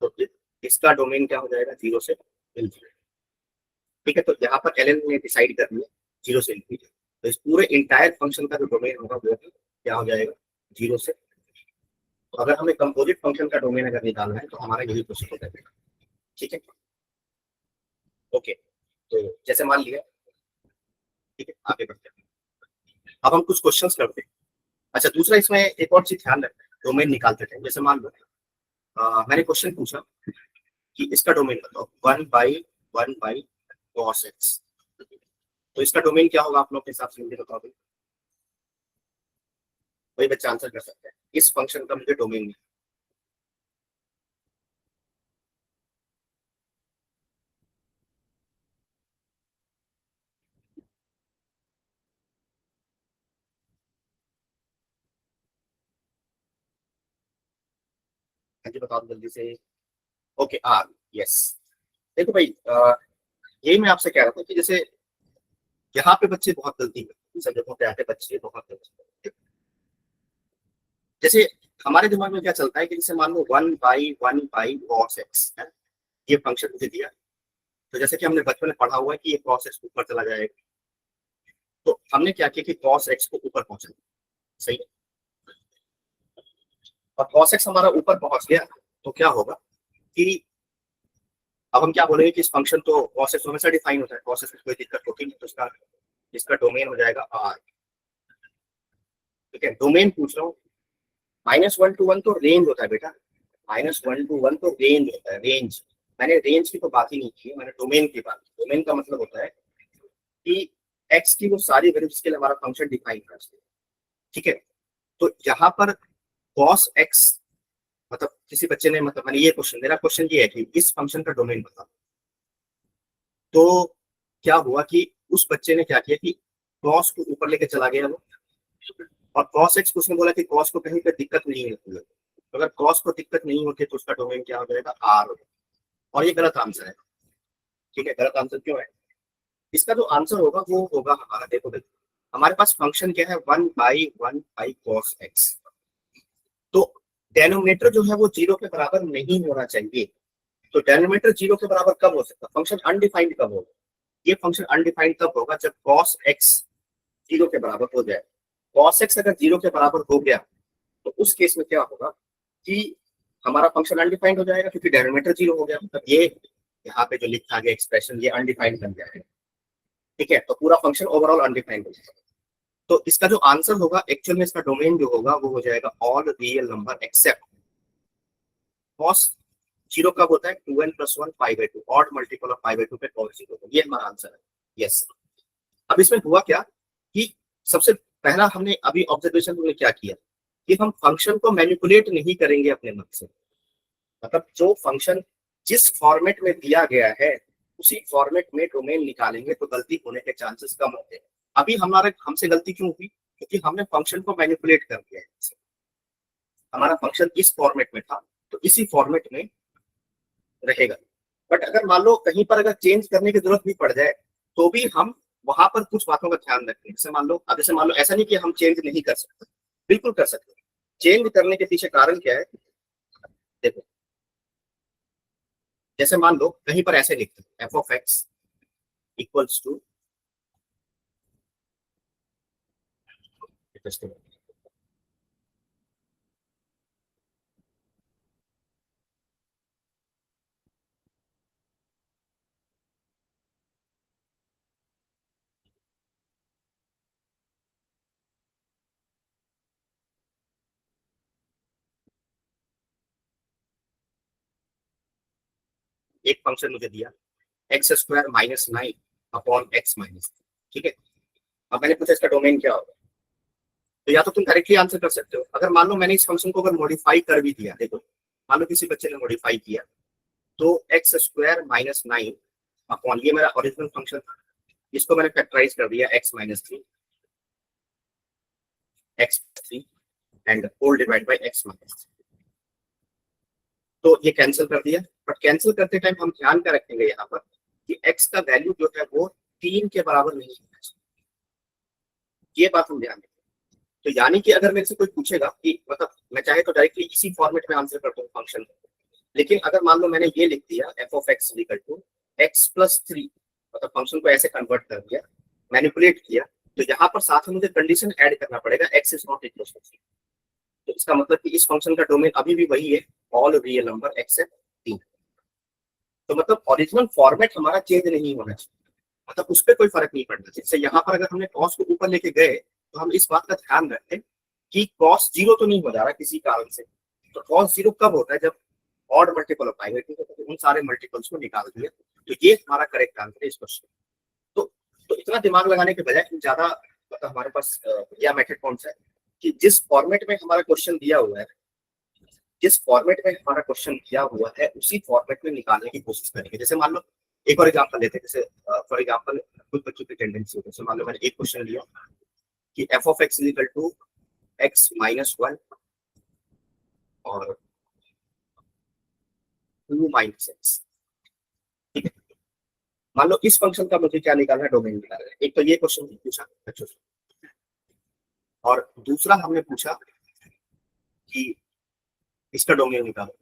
तो इसका डोमेन क्या हो जाएगा, जीरो से इनफिनिटी। ठीक है, तो यहाँ पर एल एन ने डिसाइड कर लिया जीरो से इनफिनिटी, तो इस पूरे इंटायर फंक्शन का जो डोमेन होगा वो क्या हो जाएगा, जीरो से। तो अगर हमें कंपोजिट फंक्शन का डोमेन अगर निकालना है तो हमारा यही प्रोसीजर रहेगा। ठीक है, ओके, तो जैसे मान लिया, ठीक है आगे बढ़ते हैं। अब हम कुछ क्वेश्चंस करते हैं। अच्छा, दूसरा इसमें एक और चीज ध्यान रखना है डोमेन निकालते थे। जैसे मान लो मैंने क्वेश्चन पूछा कि इसका डोमेन बताओ, 1/1 cos x, तो इसका डोमेन क्या होगा आप लोग के हिसाब से, मुझे बताओ। वही बच्चा आंसर कर सकते हैं, इस फंक्शन का मुझे डोमेन नहीं। हाँ जी बताओ जल्दी से। ओके, आर, यस। देखो भाई, यही मैं आपसे कह रहा था कि जैसे यहाँ पे बच्चे बहुत गलती करते हैं, सब जगहों पे आके बच्चे बहुत गलती करते हैं। जैसे हमारे दिमाग में क्या चलता है कि जैसे मान लो 1/1 cos x है, ये फंक्शन मुझे दिया। तो जैसे कि हमने बचपन में पढ़ा हुआ है कि ये cos x ऊपर चला जाएगा, तो हमने क्या किया कि cos x को ऊपर पहुंचा, सही है। और cos x हमारा ऊपर पहुंच गया तो क्या होगा कि अब हम क्या बोलेंगे कि इस फंक्शन तो cos x हमेशा डिफाइन होता है, cos x में कोई दिक्कत होती नहीं, तो इसका डोमेन हो जाएगा r। ठीक है, डोमेन पूछ रहा हूँ, -1 to 1 तो रेंज होता है बेटा, -1 to 1 तो रेंज होता है, रेंज। मैंने रेंज की तो बात ही नहीं की, मैंने डोमेन की बात की। डोमेन का मतलब होता है कि x की वो सारी वैल्यू जिसके लिए हमारा फंक्शन डिफाइन कर सकते हैं। ठीक है, तो यहाँ पर cos x, मतलब किसी बच्चे ने, मतलब मैंने ये क्वेश्चन, मेरा क्वेश्चन ये है कि इस फंक्शन का डोमेन बताओ। तो क्या हुआ कि उस बच्चे ने क्या किया कि cos को ऊपर लेके चला गया वो, और cos x को उसने बोला कि cos को कहीं पे दिक्कत नहीं होती है। तो अगर cos को दिक्कत नहीं होती तो उसका डोमेन क्या हो जाएगा, r। और ये गलत आंसर है। ठीक है, गलत आंसर क्यों है, इसका जो आंसर होगा वो होगा हमारा, देखो देखो हमारे पास फंक्शन क्या है, 1/1 cos x। तो डेनोमिनेटर जो है वो जीरो के बराबर नहीं होना चाहिए। तो डेनोमिनेटर जीरो के बराबर कब हो सकता है, फंक्शन अनडिफाइंड कब होगा, ये फंक्शन अनडिफाइंड तब होगा जब cos x जीरो के बराबर हो जाए। cos x अगर 0 के बराबर हो गया तो उस केस में क्या होगा कि हमारा फंक्शन अनडिफाइंड हो जाएगा, क्योंकि डेरिवेटिव 0 हो गया, मतलब ये यहाँ पे जो लिखा गया एक्सप्रेशन ये अनडिफाइंड बन जाएगा। ठीक है, तो पूरा फंक्शन ओवरऑल अनडिफाइंड हो जाएगा। तो इसका जो आंसर होगा एक्चुअल में, इसका डोमेन जो होगा वो हो जाएगा all real number except cos 0 कब होता है 2n + 1 π/2, ऑड मल्टीपल ऑफ π/2 पे cos 0 होगा। ये हमारा आंसर है। यस, अब इसमें हुआ क्या कि सबसे पहला हमने अभी ऑब्जर्वेशन हमने क्या किया कि हम फंक्शन को मैनिपुलेट नहीं करेंगे अपने मन से, मतलब जो फंक्शन जिस फॉर्मेट में दिया गया है उसी फॉर्मेट में डोमेन निकालेंगे तो गलती होने के चांसेस कम होते हैं। अभी हमसे गलती क्यों हुई, क्योंकि हमने फंक्शन को मैनिपुलेट कर दिया है। हमारा फंक्शन इस फॉर्मेट में था तो इसी फॉर्मेट में रहेगा, बट अगर मान लो कहीं पर अगर चेंज करने की जरूरत भी पड़ जाए तो भी हम वहां पर कुछ बातों का ध्यान रखें। जैसे मान लो ऐसा नहीं कि हम चेंज नहीं कर सकते, बिल्कुल कर सकते। चेंज करने के पीछे कारण क्या है, देखो जैसे मान लो कहीं पर ऐसे लिखते हैं f(x) इक्वल्स टू एक फंक्शन मुझे दिया x² - 9 अपॉन x - 3। ठीक है, अब मैंने पूछा इसका डोमेन क्या होगा, तो या तो तुम डायरेक्टली आंसर कर सकते हो। अगर मान लो मैंने इस फंक्शन को अगर मॉडिफाई कर भी दिया, देखो मान लो किसी बच्चे ने मॉडिफाई किया तो x² - 9 अपॉन, ये मेरा ओरिजिनल फंक्शन था, इसको मैंने फैक्टराइज कर दिया x - 3 x3 and whole divide by x - 3, तो ये कैंसिल कर दिया। बट कैंसिल करते टाइम हम ध्यान क्या रखेंगे यहाँ पर कि x का वैल्यू जो है वो 3 के बराबर नहीं होना चाहिए, ये बात हम ध्यान रखें। तो यानी कि अगर मेरे से कोई पूछेगा कि मतलब मैं चाहे तो डायरेक्टली इसी फॉर्मेट में आंसर करता हूँ फंक्शन, लेकिन अगर मान लो मैंने ये लिख दिया f(x) = x + 3, मतलब फंक्शन को ऐसे कन्वर्ट कर दिया, मैनिपुलेट किया, तो यहाँ पर साथ में मुझे कंडीशन ऐड करना पड़ेगा x ≠ = 3। तो इसका मतलब कि इस फंक्शन का डोमेन अभी भी वही है, ऑल रियल नंबर एक्सेप्ट 3। तो मतलब ओरिजिनल फॉर्मेट हमारा चेंज नहीं होना चाहिए, मतलब उस पर कोई फर्क नहीं पड़ना चाहिए। जैसे यहाँ पर अगर हमने कॉस को ऊपर लेके गए तो हम इस बात का ध्यान रखें कि कॉस 0 तो नहीं हो जा रहा किसी कारण से। तो कॉस 0 कब होता है, जब ऑड मल्टीपल ऑफ π/2, तो उन सारे मल्टीपल्स को निकाल दिया। तो ये हमारा करेक्ट आंसर है इस क्वेश्चन। तो इतना दिमाग लगाने के बजाय ज्यादा मतलब हमारे पास यह मेथड कौन सा है कि जिस फॉर्मेट में हमारा क्वेश्चन दिया हुआ है, जिस फॉर्मेट में हमारा क्वेश्चन दिया हुआ है उसी फॉर्मेट में निकालने की कोशिश करेंगे। जैसे मान लो एक और एग्जांपल लेते हैं, जैसे फॉर एग्जांपल कुछ बच्चों की टेंडेंसी होती है। जैसे मान लो मैंने एक क्वेश्चन लिया कि f(x) = x - 1 और 2 - x। ठीक है, मान लो इस फंक्शन का मुझे क्या निकालना है, डोमेन निकालना है। एक तो ये क्वेश्चन पूछा बच्चों से, और दूसरा हमने पूछा कि इसका डोमेन निकालो।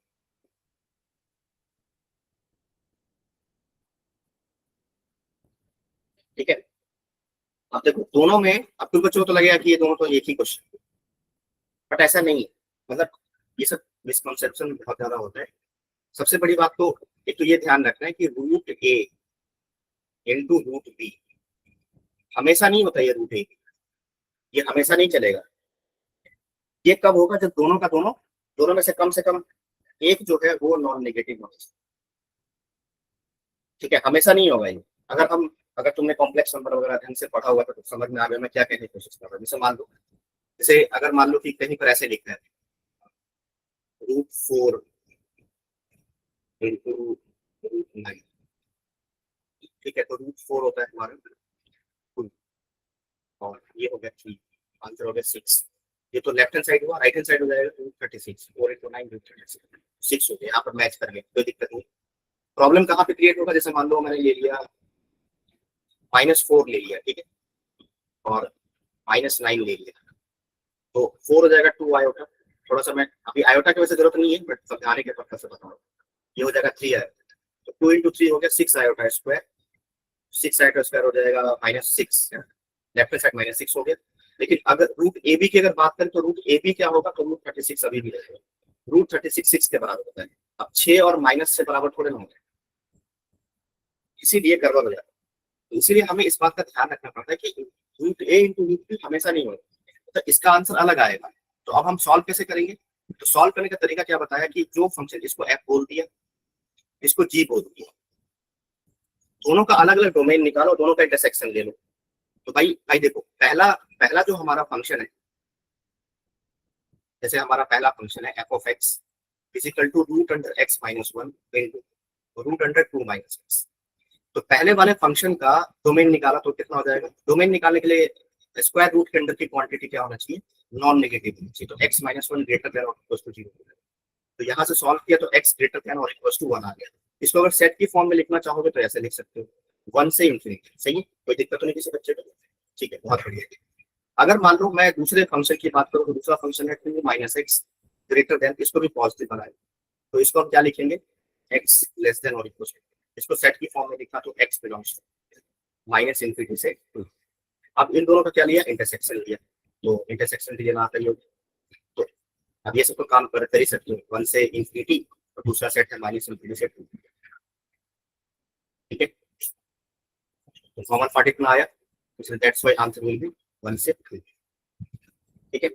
ठीक है, अब देखो दोनों में, अब कुछ बच्चों को तो लगेगा कि ये दोनों तो एक ही क्वेश्चन, बट ऐसा नहीं है। मतलब ये सब मिसकंसेप्शन बहुत ज्यादा होता है। सबसे बड़ी बात तो एक तो ये ध्यान रखना है कि √a × √b हमेशा नहीं होता, ये √a ये हमेशा नहीं चलेगा। ये कब होगा, जब दोनों का दोनों में से कम एक जो है वो नॉन नेगेटिव होना चाहिए। ठीक है, हमेशा नहीं होगा ये। अगर तुमने कॉम्प्लेक्स नंबर वगैरह ढंग से पढ़ा हुआ तो समझ में आ गया मैं क्या कहने की कोशिश कर रहा हूँ। जैसे अगर मान लो कि कहीं पर ऐसे लिखा है √4 × √9। ठीक है, तो √4 होता है हमारा 2, और ये हो गया 3, आंसर हो गया 6। ये तो लेफ्ट हैंड साइड हुआ, राइट हैंड साइड हो जाएगा 236, 4 × 9 236, 6 हो गया। यहाँ पर मैच कर गया, कोई दिक्कत नहीं। प्रॉब्लम कहाँ पे क्रिएट होगा, जैसे मान लो मैंने ले लिया -4 ले लिया, ठीक है, और -9 ले लिया, तो 4 हो जाएगा 2 आयोटा। थोड़ा सा मैं अभी आयोटा की वैसे जरूरत नहीं है, बट समझाने के पर्पज से बता रहा हूँ। ये हो जाएगा 3 आयोटा, तो 2 × 3 हो गया 6 आयोटा स्क्वायर। 6 आयोटा स्क्वायर हो जाएगा -6, लेफ्ट साइड -6 हो गया। लेकिन अगर रूट ए बी की अगर बात करें तो रूट ए बी क्या होगा, तो रूट 36 अभी भी रहेगा, रूट 36 6 के बराबर होता है। अब 6 और माइनस से बराबर थोड़े ना होंगे, इसीलिए गड़बड़ हो जाता है। तो इसीलिए हमें इस बात का ध्यान रखना पड़ता है कि रूट ए इंटू रूट बी हमेशा नहीं होगा, तो इसका आंसर अलग आएगा। तो अब हम सॉल्व कैसे करेंगे, तो सॉल्व करने का तरीका क्या बताया कि जो फंक्शन, इसको एफ बोल दिया, इसको जी बोल दिया, दोनों का अलग अलग डोमेन निकालो, दोनों का इंटरसेक्शन ले लो। तो भाई भाई देखो, पहला पहला जो हमारा फंक्शन है, जैसे हमारा पहला फंक्शन है f of x equal to root under x minus one into root under two minus x. तो पहले वाले फंक्शन का डोमेन निकाला तो कितना हो जाएगा, डोमेन निकालने के लिए स्क्वायर रूट के अंदर की क्वांटिटी क्या होना चाहिए, नॉन नेगेटिव होनी चाहिए। तो x minus one greater than और इक्वल टू जीरो, तो यहाँ से सॉल्व किया तो एक्स ग्रेटर देन और इक्वल टू वन आ गया। इसको अगर सेट की फॉर्म में लिखना चाहोगे तो ऐसे लिख सकते हो, वन से इंफिनिटी। सही है, कोई दिक्कत तो नहीं किसी बच्चे को? ठीक है, बहुत बढ़िया। अगर मान लो मैं दूसरे फंक्शन की बात करूँ तो दूसरा फंक्शन है two minus x greater than, इसको भी पॉजिटिव बनाए, तो इसको हम क्या लिखेंगे, एक्स लेस देन और इक्वल टू। इसको सेट की फॉर्म में लिखा तो x belongs to minus infinity से टू। अब इन दोनों का क्या लिया, इंटरसेक्शन लिया, तो इंटरसेक्शन भी लेना आता है। तो अब ये सब तो काम कर ही सकते हो, वन से इंफिनिटी और दूसरा सेट है माइनस इंफिनिटी से टू। ठीक है, तो कॉमन पार्ट इतना आया, that's why answer will B one से टू। ठीक है,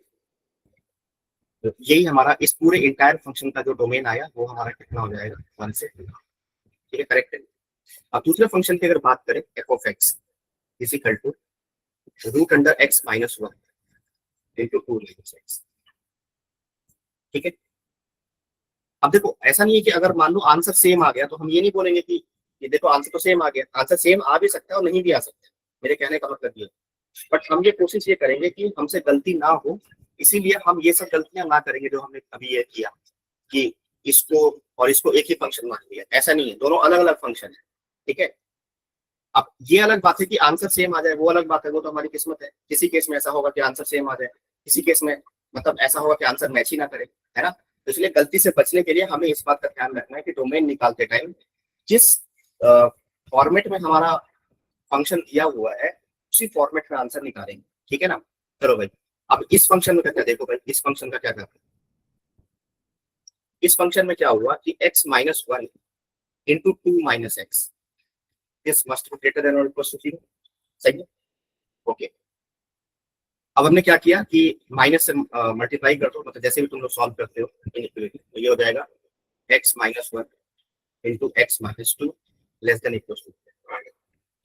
तो यही हमारा इस पूरे इंटायर फंक्शन का जो डोमेन आया वो हमारा कितना हो जाएगा, वन से टू। ठीक है, करेक्ट है। अब दूसरे फंक्शन की अगर बात करें f of x is equal to root under x minus one into two minus x. ठीक है, अब देखो ऐसा नहीं है कि अगर मान लो आंसर सेम आ गया तो हम ये नहीं बोलेंगे कि ये देखो आंसर तो सेम आ गया, आंसर सेम आ भी सकता है और नहीं भी आ सकता है, मेरे कहने का मतलब ये। बट हम ये कोशिश ये करेंगे कि हमसे गलती ना हो, इसीलिए हम ये सब गलतियां ना करेंगे जो हमने अभी ये किया कि इसको और इसको एक ही फंक्शन मान लिया। ऐसा नहीं है, दोनों अलग अलग फंक्शन है। ठीक है, अब ये अलग बात है कि आंसर सेम आ जाए, वो अलग बात है, वो तो हमारी किस्मत है। किसी केस में ऐसा होगा कि आंसर सेम आ जाए, किसी केस में मतलब ऐसा होगा कि आंसर मैच ही ना करे, है ना। तो इसलिए गलती से बचने के लिए हमें इस बात का ध्यान रखना है कि डोमेन निकालते टाइम जिस फॉर्मेट में हमारा फंक्शन दिया हुआ है उसी फॉर्मेट में आंसर निकालेंगे। ठीक है ना, चलो भाई। अब इस फंक्शन में क्या, देखो भाई इस फंक्शन का क्या करते हैं। इस फंक्शन में क्या हुआ कि x minus one into two minus x, this must be greater than और इक्वल टू जीरो। सही है, ओके। अब हमने क्या किया कि माइनस से मल्टीप्लाई कर दो, मतलब जैसे भी तुम लोग सॉल्व करते हो इनिक्वालिटी, तो ये हो जाएगा x minus one into x minus two less than equal to.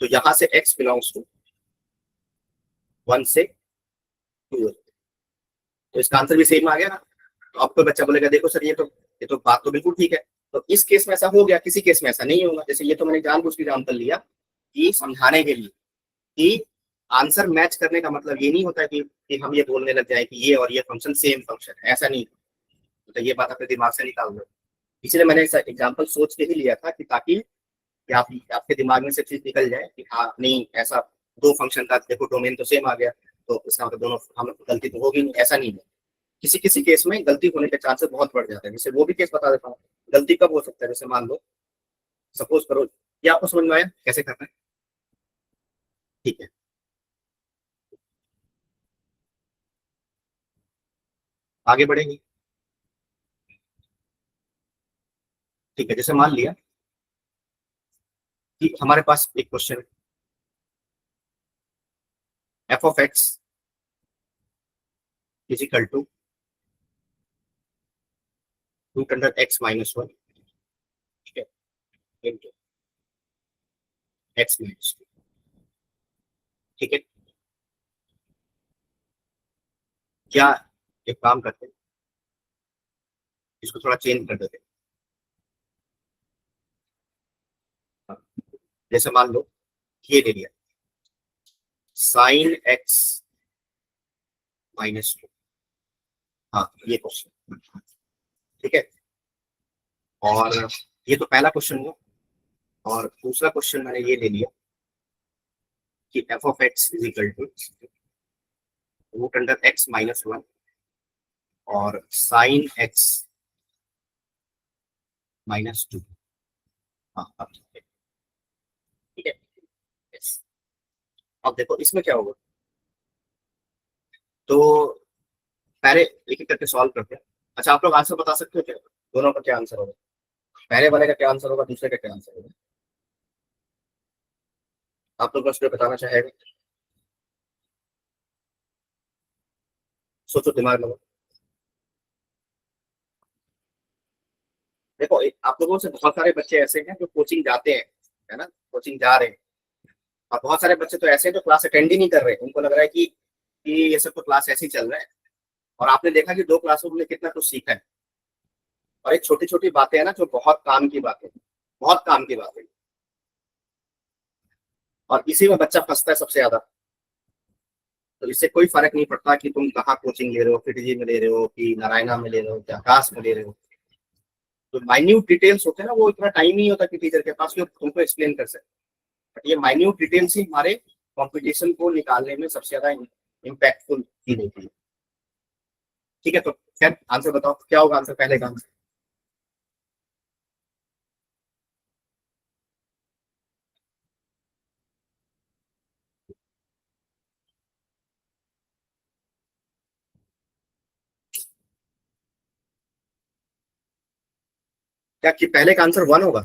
तो यहाँ से x बिलोंग्स टू वन से टू, तो इसका आंसर भी सेम आ गया ना। तो अब कोई बच्चा बोलेगा देखो सर ये तो बात तो बिल्कुल ठीक है, तो इस केस में ऐसा हो गया, किसी केस में ऐसा नहीं होगा। जैसे ये तो मैंने जानबूझ के एग्जाम्पल लिया कि समझाने के लिए कि आंसर मैच करने का मतलब ये नहीं होता है कि हम ये बोलने लग जाए कि ये और ये फंक्शन सेम फंक्शन है, ऐसा नहीं। तो ये बात अपने दिमाग से निकाल दो। इसलिए मैंने एग्जाम्पल सोच के ही लिया था कि ताकि कि आपके दिमाग में से चीज निकल जाए कि हाँ नहीं ऐसा, दो फंक्शन का देखो डोमेन तो सेम आ गया, तो इसका मतलब दोनों हम गलती तो होगी नहीं, ऐसा नहीं है। किसी किसी केस में गलती होने के चांसेस बहुत बढ़ जाते हैं। जैसे वो भी केस बता देता हूँ, गलती कब हो सकता है। जैसे मान लो, सपोज करो, ये आपको समझ में आया कैसे करना है। ठीक है, आगे बढ़ेंगे। ठीक है, जैसे मान लिया कि हमारे पास एक question f of x is equal to root under x minus one, ठीक है, इंटू एक्स माइनस टू। ठीक है, क्या एक काम करते हैं, इसको थोड़ा चेंज कर देते हैं। जैसे मान लो ये ले लिया साइन एक्स माइनस टू, हाँ ये क्वेश्चन। ठीक है, और ये तो पहला क्वेश्चन हुआ, और दूसरा क्वेश्चन मैंने ये ले लिया कि f of x is equal to root under x minus one और साइन एक्स माइनस टू। हाँ अब ठीक है, yes। अब देखो इसमें क्या होगा, तो पहले एक एक करके सॉल्व करते हैं। अच्छा, आप लोग आंसर बता सकते हो क्या, दोनों का क्या आंसर होगा? पहले वाले का क्या आंसर होगा, दूसरे का क्या आंसर होगा? आप लोग बस बताना चाहेगा, सोचो, दिमाग लगाओ। देखो, आप लोगों से बहुत सारे बच्चे ऐसे हैं जो कोचिंग जाते हैं, है ना, कोचिंग जा रहे हैं। और बहुत सारे बच्चे तो ऐसे हैं जो क्लास अटेंड ही नहीं कर रहे, उनको लग रहा है कि ये सब तो क्लास ऐसे ही चल रहा है। और आपने देखा कि 2 क्लासों में कितना कुछ सीखा है। और एक छोटी छोटी बातें हैं ना, जो बहुत काम की बातें, बहुत काम की बातें। और इसी में बच्चा फंसता है सबसे ज्यादा। तो इससे कोई फर्क नहीं पड़ता कि तुम कहाँ कोचिंग ले रहे हो, पीटीजी में ले रहे हो कि नारायणा में ले रहे हो कि आकाश में ले रहे हो। तो माइन्यूट डिटेल्स होते हैं ना, वो इतना टाइम नहीं होता कि टीचर के पास कि वो तुमको एक्सप्लेन कर सके। बट ये माइन्यूट डिटेल्स ही हमारे कंपटीशन को निकालने में सबसे ज्यादा इम्पैक्टफुल चीज होती है। ठीक है, तो खैर आंसर बताओ, क्या होगा आंसर, पहले का आंसर? क्या कि पहले का आंसर 1 होगा?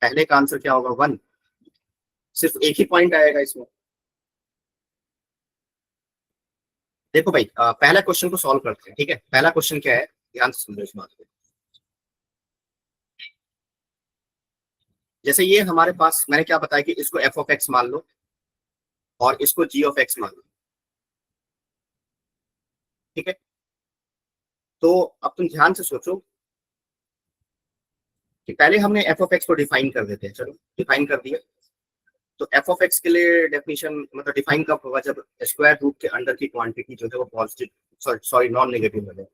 पहले का आंसर क्या होगा, 1? सिर्फ एक ही पॉइंट आएगा इसमें। देखो भाई, पहला क्वेश्चन को सॉल्व करते हैं। ठीक है, पहला क्वेश्चन क्या है, ध्यान से समझो इस बात को। जैसे ये हमारे पास, मैंने क्या बताया कि इसको एफ ऑफ एक्स मान लो और इसको जी ऑफ एक्स मान लो। ठीक है, तो अब तुम ध्यान से सोचो कि पहले हमने एफ ऑफ एक्स को डिफाइन कर देते हैं। चलो, डिफाइन कर दिया। तो एफ ऑफ एक्स के लिए डेफिनेशन मतलब डिफाइन कब होगा, जब स्क्वायर रूट के अंडर की क्वांटिटी जो है वो पॉजिटिव, सॉरी नॉन नेगेटिव हो जाए।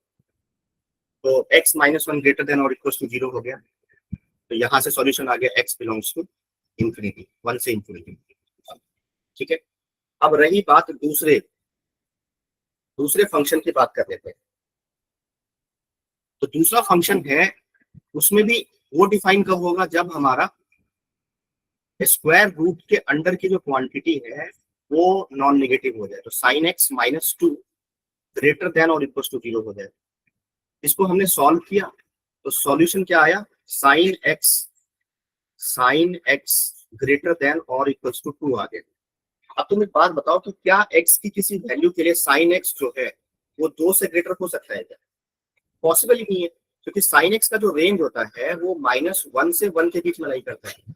तो x -1 ग्रेटर देन और इक्वल टू 0 हो गया। तो यहाँ से सॉल्यूशन आ गया x बिलोंग्स टू इंफिनिटी, 1 से इंफिनिटी। ठीक है, अब रही बात दूसरे दूसरे फंक्शन की बात कर लेते हैं। तो दूसरा फंक्शन है, उसमें भी वो डिफाइन कब होगा, जब हमारा स्क्वायर रूट के अंडर की जो क्वांटिटी है वो नॉन नेगेटिव हो जाए। तो साइन एक्स -2 ग्रेटर देन और इक्वल टू 0 हो जाए। इसको हमने सॉल्व किया, तो सॉल्यूशन क्या आया, साइन एक्स ग्रेटर देन और इक्वल टू 2 आ गया। अब तुम एक बात बताओ कि क्या x की किसी वैल्यू के लिए साइन एक्स जो है वो 2 से ग्रेटर हो सकता है क्या? पॉसिबल ही नहीं है, क्योंकि साइन एक्स का जो रेंज होता है वो -1 से 1 के बीच में लाई करता है।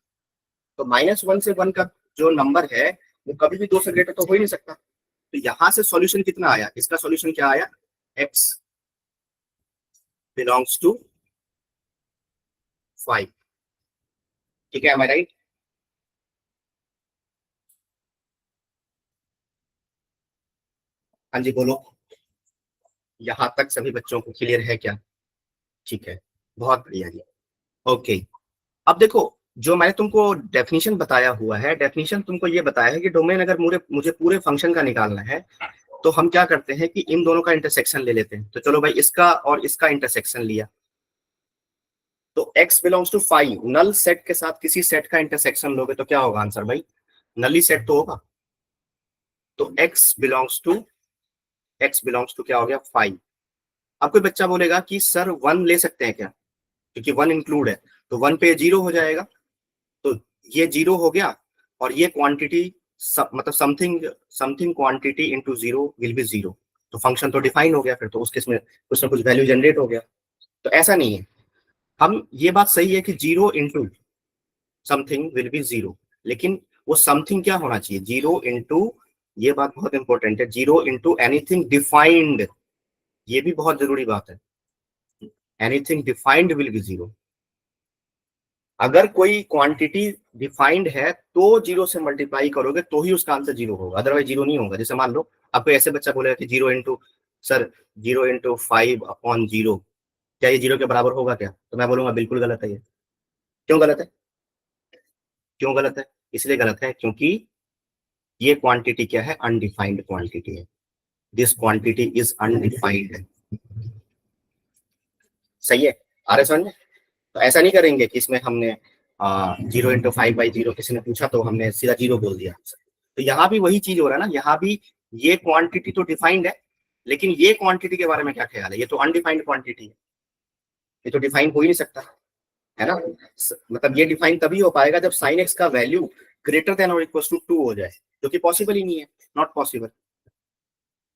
तो -1 से 1 का जो नंबर है वो कभी भी 2 से ग्रेटर तो हो ही नहीं सकता। तो यहां से सॉल्यूशन कितना आया, इसका सॉल्यूशन क्या आया, x बिलोंग्स टू 5। ठीक है, राइट? हाँ जी, बोलो। यहाँ तक सभी बच्चों को क्लियर है क्या? ठीक है, बहुत बढ़िया जी। ओके, अब देखो, जो मैंने तुमको डेफिनेशन बताया हुआ है, डेफिनेशन तुमको ये बताया है कि डोमेन अगर मुझे पूरे फंक्शन का निकालना है तो हम क्या करते हैं कि इन दोनों का इंटरसेक्शन ले लेते हैं। तो चलो भाई, इसका और इसका इंटरसेक्शन लिया, तो x belongs to 5 null set के साथ किसी सेट का इंटरसेक्शन लोगे तो क्या होगा आंसर भाई, नली सेट तो होगा। तो x बिलोंग्स टू क्या हो गया, 5। अब कोई बच्चा बोलेगा कि सर 1 ले सकते हैं क्या, क्योंकि 1 इंक्लूड है। तो 1 पे 0 हो जाएगा, तो ये 0 हो गया। और ये क्वांटिटी मतलब something something quantity into 0 will be 0। तो फंक्शन तो डिफाइन हो गया, फिर तो उसके इसमें कुछ ना कुछ वैल्यू जनरेट हो गया। तो ऐसा नहीं है, हम ये बात सही है कि 0 इंटू समथिंग विल बी 0, लेकिन वो समथिंग क्या होना चाहिए, 0 इंटू, ये बात बहुत इंपॉर्टेंट है, 0 इंटू एनीथिंग डिफाइंड। ये भी बहुत जरूरी बात है, एनीथिंग डिफाइंड विल बी 0। अगर कोई क्वांटिटी डिफाइंड है तो 0 से मल्टीप्लाई करोगे तो ही उसका आंसर 0 होगा, अदरवाइज 0 नहीं होगा। जैसे मान लो आपको ऐसे बच्चा बोलेगा कि 0 इंटू, सर 0 इंटू 5/0, क्या ये 0 के बराबर होगा क्या? तो मैं बोलूंगा बिल्कुल गलत है। ये क्यों गलत है? क्यों गलत है? इसलिए गलत है क्योंकि ये क्वांटिटी क्या है, अनडिफाइंड क्वांटिटी है। This quantity is undefined. सही है, आ रहे समझ में? तो ऐसा नहीं करेंगे कि इसमें हमने 0 इंटू 5/0 किसी ने पूछा तो हमने सीधा 0 बोल दिया। तो यहाँ भी वही चीज हो रहा है ना, यहाँ भी ये क्वांटिटी तो डिफाइंड है, लेकिन ये क्वांटिटी के बारे में क्या ख्याल है? ये तो अनडिफाइंड क्वांटिटी है, ये तो डिफाइन हो ही नहीं सकता, है ना। मतलब ये डिफाइन तभी हो पाएगा जब साइन एक्स का वैल्यू ग्रेटर देन और इक्वल टू 2 हो जाए, जो कि पॉसिबल ही नहीं है, नॉट पॉसिबल।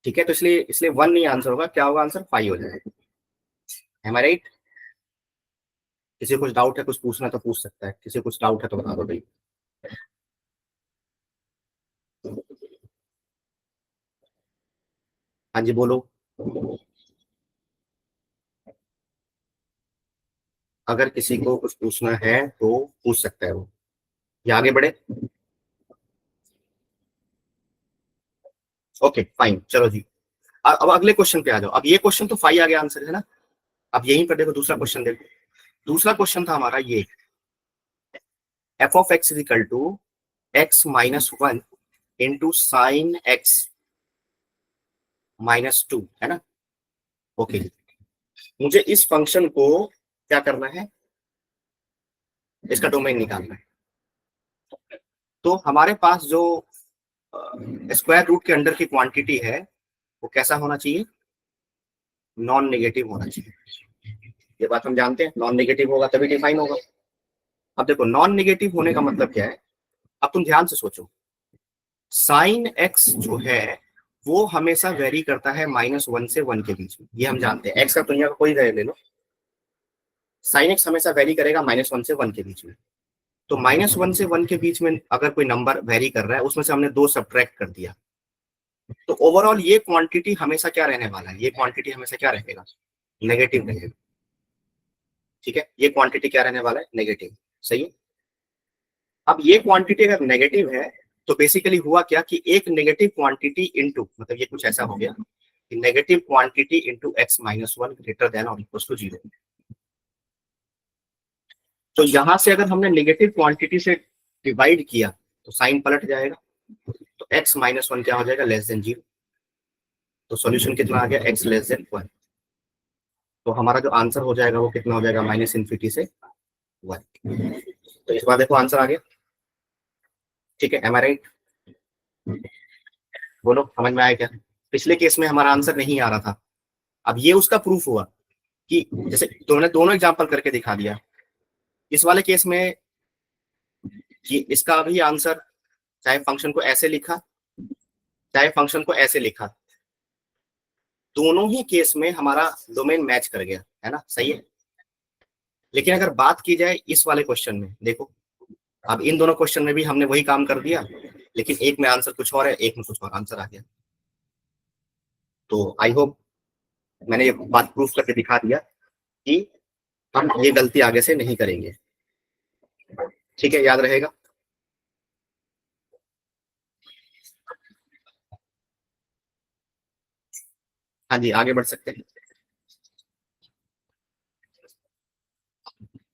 ठीक है, तो इसलिए इसलिए 1 नहीं आंसर होगा, क्या होगा आंसर? 5 हो जाएगा। एम आई राइट? किसी को कुछ डाउट है, कुछ पूछना तो पूछ सकता है, किसी को कुछ डाउट है तो बता दो भाई। हाँ जी बोलो। अगर किसी को कुछ पूछना है तो पूछ सकता है वो, या आगे बढ़े। ओके फाइन, चलो जी। अब अगले क्वेश्चन पे आ जाओ। अब ये क्वेश्चन तो 5 आ गया आंसर, है ना। अब यहीं पर देखो, दूसरा क्वेश्चन देखो। दूसरा क्वेश्चन था हमारा ये, f of x is equal to x-1 into sine x -2, है ना। ओके, मुझे इस फंक्शन को क्या करना है? इसका डोमेन निकालना है। तो हमारे पास जो स्क्वायर रूट के अंडर की क्वांटिटी है वो कैसा होना चाहिए? नॉन नेगेटिव होना चाहिए। ये बात हम जानते हैं, नॉन नेगेटिव होगा तभी डिफाइन होगा। अब देखो, नॉन नेगेटिव होने का मतलब क्या है? अब तुम ध्यान से सोचो। साइन एक्स जो है वो हमेशा वेरी करता है -1 से 1 के बीच में, ये हम जानते हैं। एक्स का दुनिया का कोई वैल्यू ले लो, साइन एक्स हमेशा वेरी करेगा -1 से 1 के बीच में। तो -1 से 1 के बीच में अगर कोई नंबर वेरी कर रहा है, उसमें से हमने 2 सब्ट्रैक्ट कर दिया, तो ओवरऑल ये क्वांटिटी हमेशा क्या रहने वाला है? ये क्वांटिटी हमेशा क्या रहेगा? नेगेटिव रहेगा। ठीक है, ये क्वांटिटी क्या रहने वाला है? नेगेटिव। सही है। अब ये क्वांटिटी अगर नेगेटिव है, तो बेसिकली हुआ क्या कि एक नेगेटिव क्वांटिटी इनटू, मतलब ये कुछ ऐसा हो गया कि negative quantity into x-1 greater than और इक्वल टू 0। तो यहां से अगर हमने नेगेटिव क्वांटिटी से डिवाइड किया तो साइन पलट जाएगा, तो x-1 क्या हो जाएगा? Less then 0। तो सॉल्यूशन कितना आ गया? x less than 1। तो हमारा जो आंसर हो जाएगा वो कितना हो जाएगा? -इनफिनिटी से 1। तो इस बार देखो आंसर आ गया। ठीक है, एम आई राइट? बोलो समझ में आया क्या? पिछले केस में हमारा आंसर नहीं आ रहा था, अब ये उसका प्रूफ हुआ कि जैसे तुमने दोनों एग्जांपल करके दिखा दिया। इस वाले केस में कि इसका अभी आंसर, चाहे फंक्शन को ऐसे लिखा चाहे फंक्शन को ऐसे लिखा, दोनों ही केस में हमारा डोमेन मैच कर गया, है ना। सही है। लेकिन अगर बात की जाए इस वाले क्वेश्चन में, देखो अब इन दोनों क्वेश्चन में भी हमने वही काम कर दिया, लेकिन एक में आंसर कुछ और है, एक में कुछ और आंसर आ गया। तो आई होप मैंने ये बात प्रूफ करके दिखा दिया कि हम ये गलती आगे से नहीं करेंगे। ठीक है, याद रहेगा। हाँ जी, आगे बढ़ सकते हैं।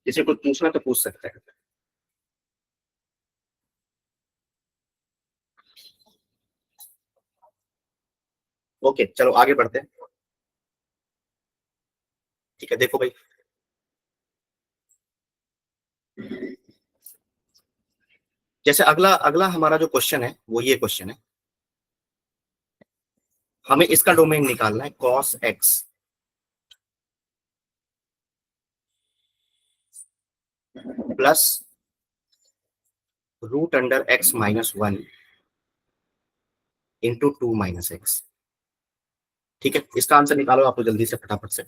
किसी को पूछना तो पूछ सकते हैं। ओके चलो आगे बढ़ते हैं। ठीक है, देखो भाई, जैसे अगला अगला हमारा जो क्वेश्चन है वो ये क्वेश्चन है, हमें इसका डोमेन निकालना है cos x plus √x-1 into 2 - x। ठीक है, इसका आंसर निकालो आप तो जल्दी से, फटाफट से।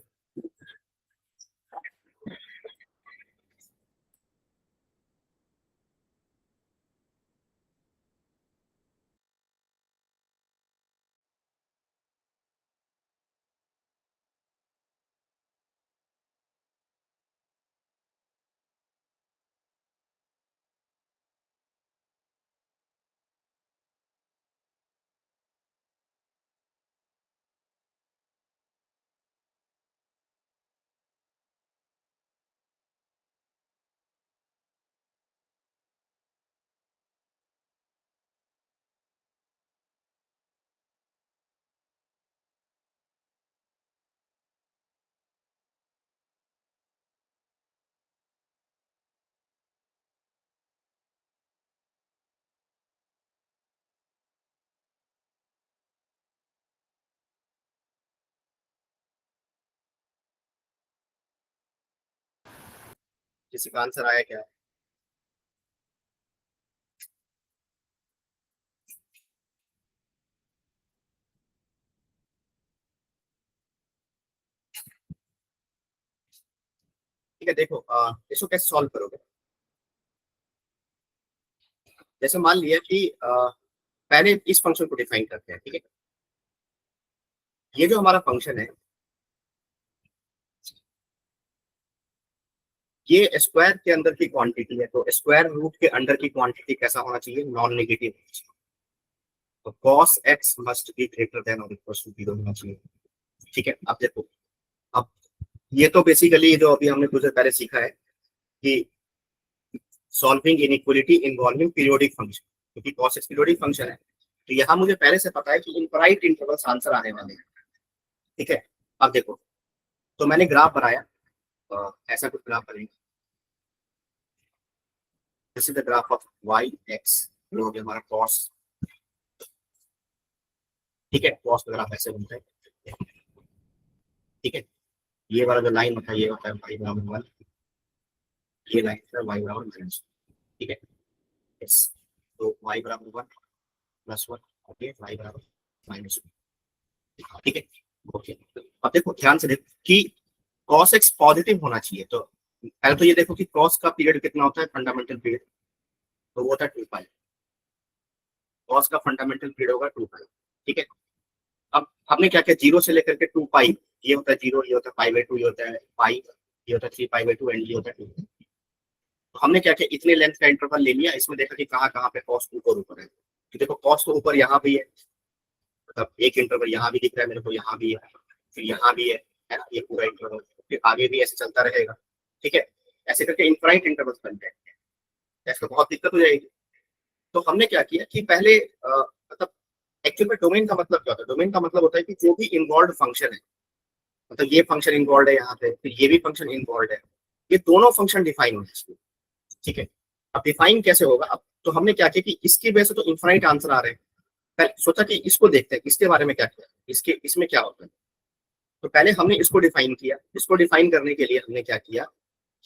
किसी का आंसर आया क्या? ठीक है, देखो इसको कैसे सॉल्व करोगे? जैसे मान लिया कि पहले इस फंक्शन को डिफाइन करते हैं, ठीक है। ये जो हमारा फंक्शन है, ये स्क्वायर के अंदर की क्वांटिटी है, तो स्क्वायर रूट के अंदर की क्वांटिटी कैसा होना चाहिए? Non negative. तो cos x must be greater than और इक्वल टू 0 होना चाहिए। ठीक है, अब देखो, अब ये तो बेसिकली जो अभी हमने कुछ देर पहले सीखा है कि solving inequality involving periodic function, क्योंकि cos x पीरियोडिक फंक्शन है, तो यहाँ मुझे पहले से पता है कि इनफाइनाइट इंटरवल्स आंसर आने वाले हैं। ठीक है, अब देखो, तो मैंने ग्राफ बनाया, ऐसा कुछ ग्राफ बनेगा। This is the graph of y x, जो हो गया हमारा cos। ठीक है, cos का ग्राफ ऐसे बनता है। ठीक है, ये वाला जो लाइन होता है ये होता है y बराबर 1, ये लाइन है y बराबर -1। ठीक है, यस, तो y बराबर 1 +1, ओके, y बराबर -1। ठीक है, ओके। अब देखो ध्यान से देखो कि cos x पॉजिटिव होना चाहिए, तो पहले तो ये देखो कि cos का पीरियड कितना होता है, फंडामेंटल पीरियड, तो वो होता है 2 पाई। cos का फंडामेंटल पीरियड होगा 2 पाई। ठीक है, अब हमने क्या किया, 0 से लेकर के 2 पाई, ये होता है 0, ये होता है पाई/2, ये होता है पाई, ये होता है 3 पाई/2 एंड ये होता है 2। तो हमने क्या किया, इतने लेंथ का इंटरवल ले लिया, इसमें देखा कि कहाँ कहाँ पे cos ऊपर है। तो देखो cos तो ऊपर यहाँ भी है, मतलब एक इंटरवल यहाँ भी दिख रहा है मेरे को, यहाँ भी है, फिर यहाँ भी है ना, ये पूरा इंटरवल, फिर आगे भी ऐसे चलता रहेगा। ठीक है, ऐसे करके इनफाइनाइट इंटरवल्स बन जाएंगे, ऐसे बहुत दिक्कत हो जाएगी। तो हमने क्या किया कि पहले मतलब एक्चुअल में डोमेन का मतलब क्या होता है? डोमेन का मतलब होता है कि जो भी इन्वॉल्व फंक्शन है, मतलब ये फंक्शन इन्वॉल्व है यहाँ पे, फिर ये भी फंक्शन इन्वॉल्व है, ये दोनों फंक्शन डिफाइन होने चाहिए। ठीक है, अब डिफाइन कैसे होगा? अब तो हमने क्या किया कि इसकी वजह से तो इनफाइनाइट आंसर आ रहे हैं, पहले सोचा कि इसको देखते हैं इसके बारे में क्या किया, इसके इसमें क्या होता है। तो पहले हमने इसको डिफाइन किया, इसको डिफाइन करने के लिए हमने क्या किया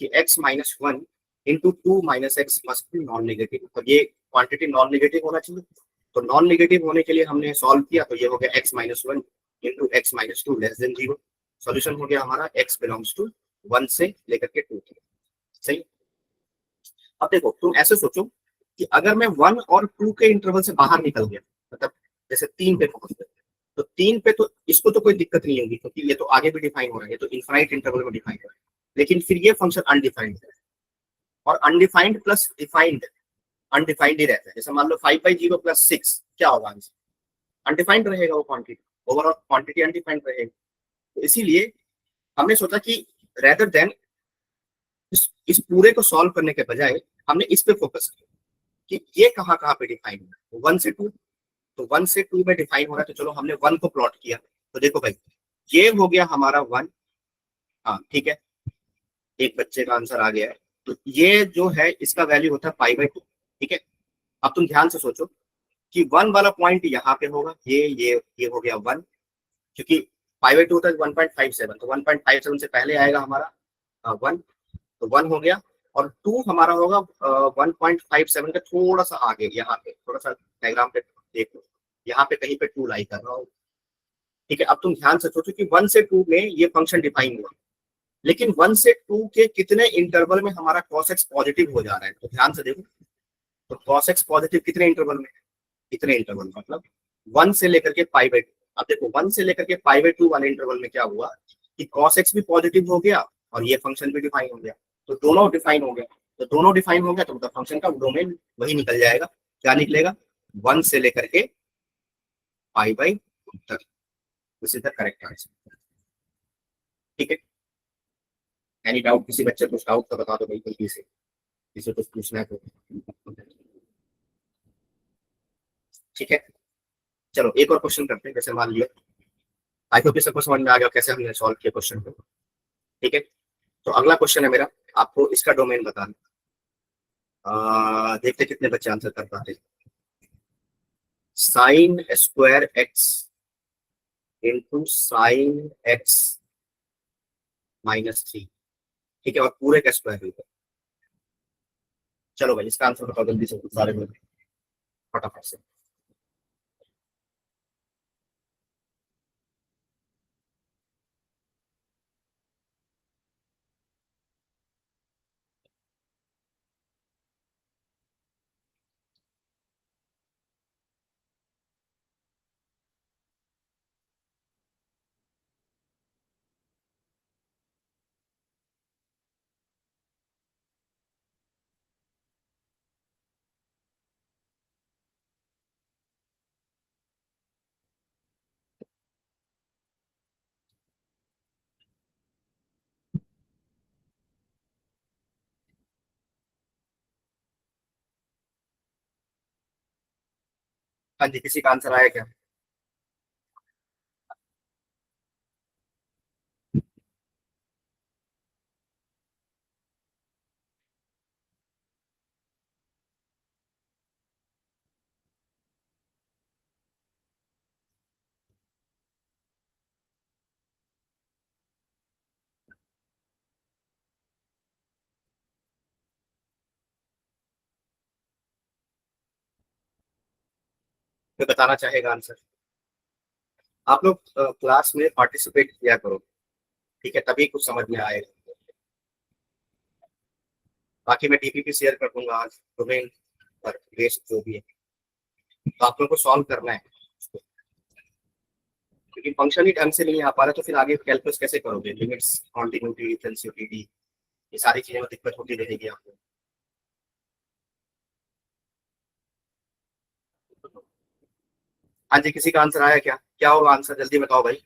कि x-1 into 2 - x must be non negative, तो ये क्वांटिटी नॉन नेगेटिव होना चाहिए। तो नॉन नेगेटिव होने के लिए हमने सॉल्व किया, तो ये हो गया x-1 into x-2 less than 0। Solution हो गया हमारा x बिलोंग्स टू 1 से लेकर के 2 तक। सही। अब देखो तुम ऐसे सोचो कि अगर मैं 1 और 2 के इंटरवल से बाहर निकल गया, मतलब जैसे 3 पे पहुंच गया, तो 3 पे तो इसको तो कोई दिक्कत नहीं होगी, क्योंकि ये तो आगे भी डिफाइन हो रहा है, ये तो इनफाइनाइट इंटरवल में डिफाइन हो रहा है। लेकिन फिर ये फंक्शन अनडिफाइंड है, और अनडिफाइंड प्लस डिफाइंड अनडिफाइंड ही रहता है। जैसे मान लो 5/0 + 6 क्या होगा आंसर? अनडिफाइंड रहेगा वो क्वांटिटी, ओवरऑल क्वांटिटी अनडिफाइंड रहेगी। तो इसीलिए हमने सोचा कि रेदर देन इस पूरे को सॉल्व करने के बजाय हमने इस पे फोकस किया कि ये कहाँ कहाँ पे डिफाइन हो, 1 से 2, तो 1 से 2 में डिफाइन हो रहा है, तो चलो हमने 1 को प्लॉट किया। तो देखो भाई, ये हो गया हमारा 1। हाँ ठीक है, एक बच्चे का आंसर आ गया है। तो ये जो है इसका वैल्यू होता है π/2। ठीक है, अब तुम ध्यान से सोचो कि 1 वाला पॉइंट यहाँ पे होगा, ये हो गया 1, क्योंकि π/2 होता है 1.57, तो 1.57 से पहले आएगा हमारा 1, तो 1 हो गया। और 2 हमारा होगा 1.57 का थोड़ा सा आगे, यहाँ पे थोड़ा सा डायग्राम पे देख लो, यहाँ पे कहीं पे 2 लाई कर रहा हो। ठीक है, अब तुम ध्यान से सोचो कि 1 से 2 में ये फंक्शन डिफाइन हुआ, लेकिन 1 से 2 के कितने इंटरवल में हमारा cos x पॉजिटिव हो जा रहा है? तो ध्यान से देखो, तो cos x पॉजिटिव कितने इंटरवल में? कितने इंटरवल, मतलब 1 से लेकर के π/2। अब देखो 1 से लेकर के π/2 वाले इंटरवल में क्या हुआ कि cos x भी पॉजिटिव हो गया और ये फंक्शन भी डिफाइन हो गया, तो दोनों डिफाइन हो गया। तो दोनों डिफाइन हो गया तो मतलब फंक्शन का डोमेन वही निकल जाएगा। क्या निकलेगा? 1 से लेकर के π/2 तक। This is the correct answer. ठीक है, एनी डाउट? किसी बच्चे कुछ डाउट तो बता दो भाई, जल्दी से, किसी कुछ पूछना है तो। ठीक है, चलो एक और क्वेश्चन करते हैं। जैसे मान लिया, आई होप सबको समझ में आ गया कैसे हमने सॉल्व किया क्वेश्चन को। ठीक है, तो अगला क्वेश्चन है मेरा, आपको इसका डोमेन बताना। देखते कितने बच्चे आंसर कर पाते हैं। sin² x into sin x - 3। ठीक है, और पूरे का स्क्वायर रूट है। चलो भाई इसका आंसर बताओ जल्दी से सारे लोग फटाफट से। हाँ जी, किसी का आंसर आया क्या? कोई बताना चाहेगा आंसर? आप लोग क्लास में पार्टिसिपेट किया करो, ठीक है, तभी कुछ समझ में आएगा। बाकी मैं डीपीपी शेयर कर दूंगा आज डोमेन पर बेस्ड जो भी है, तो आप लोगों को सॉल्व करना है, क्योंकि फंक्शन ही ढंग से नहीं आ पा रहा तो फिर आगे कैलकुलस कैसे करोगे? लिमिट्स, कॉन्टिन्यूटी, डिफरेंशिएबिलिटी, ये सारी चीजें में दिक्कत होती रहेगी आपको। हाँ जी, किसी का आंसर आया क्या? क्या होगा आंसर, जल्दी बताओ भाई।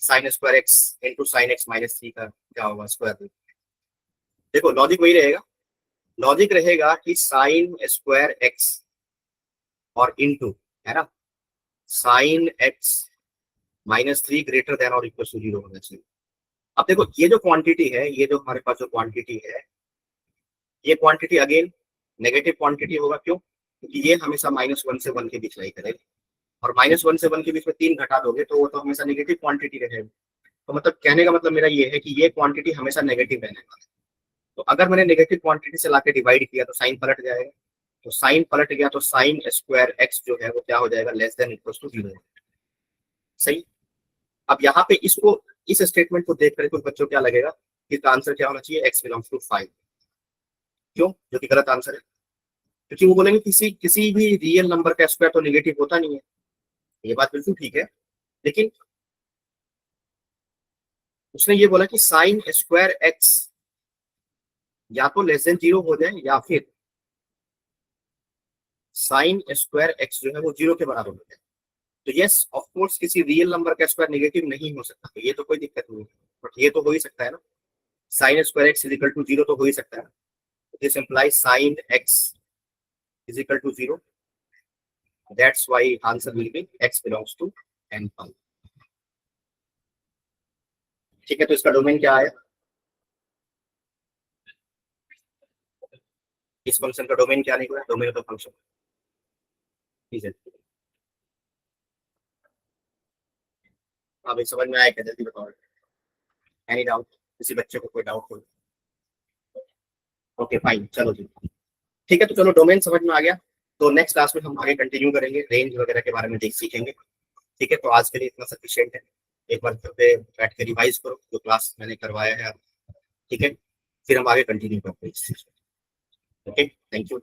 Sign square x into sine x minus three का क्या होगा स्क्वायर रूट? देखो लॉजिक वही रहेगा, लॉजिक रहेगा कि साइन स्क्वायर एक्स और इंटू, है ना, sign x minus three greater than और इक्वल टू जीरो होना चाहिए। अब देखो ये जो क्वांटिटी है, ये जो हमारे पास जो क्वांटिटी है, ये क्वांटिटी अगेन नेगेटिव क्वांटिटी होगा। क्यों? क्योंकि ये हमेशा माइनस वन से वन के बीच लाई करेगा, और माइनस वन से वन के बीच में तीन घटा दोगे तो वो तो हमेशा नेगेटिव क्वांटिटी रहेगी। तो मतलब कहने का मतलब मेरा ये है कि ये क्वांटिटी हमेशा नेगेटिव रहने वाला है। तो अगर मैंने नेगेटिव क्वांटिटी से लाके डिवाइड किया तो साइन पलट जाएगा, तो साइन पलट गया तो साइन स्क्वायर एक्स जो है वो क्या हो जाएगा, less than equal to zero. सही। अब यहाँ पे इसको, इस स्टेटमेंट को देख कर कुछ बच्चों क्या लगेगा कि इसका आंसर क्या होना चाहिए, एक्स बिलोंग्स टू फाइव। क्यों? जो कि गलत आंसर है, क्योंकि वो बोलेंगे किसी किसी भी रियल नंबर का स्क्वायर तो नेगेटिव होता नहीं है। ये बात बिल्कुल ठीक है, लेकिन उसने ये बोला कि साइन स्क्वायर एक्स या तो लेस देन जीरो हो जाए या फिर साइन स्क्वायर एक्स जो है वो जीरो के बराबर हो जाए। तो यस ऑफ कोर्स किसी रियल नंबर का स्क्वायर नेगेटिव नहीं हो सकता, तो ये तो कोई दिक्कत नहीं है, बट ये तो हो ही सकता है ना, sine square x is equal to zero तो हो ही सकता है। This implies sine x is equal to zero, that's why answer will be x belongs to n five. ठीक है, तो इसका डोमेन क्या है? इस फंक्शन का डोमेन क्या निकला? डोमेन ऑफ द फंक्शन, ठीक है। हाँ भाई समझ में आया क्या, जल्दी बताओ। Any doubt? किसी बच्चे को कोई डाउट हो? ओके फाइन, चलो जी। ठीक है, तो चलो डोमेन समझ में आ गया। तो नेक्स्ट क्लास में हम आगे कंटिन्यू करेंगे, रेंज वगैरह के बारे में देख सीखेंगे। ठीक है, तो आज के लिए इतना सफिशियंट है। एक बार फिर पे बैठ के रिवाइज करो जो क्लास मैंने करवाया है। ठीक है, फिर हम आगे कंटिन्यू करते हैं इस चीज को। Okay, thank you.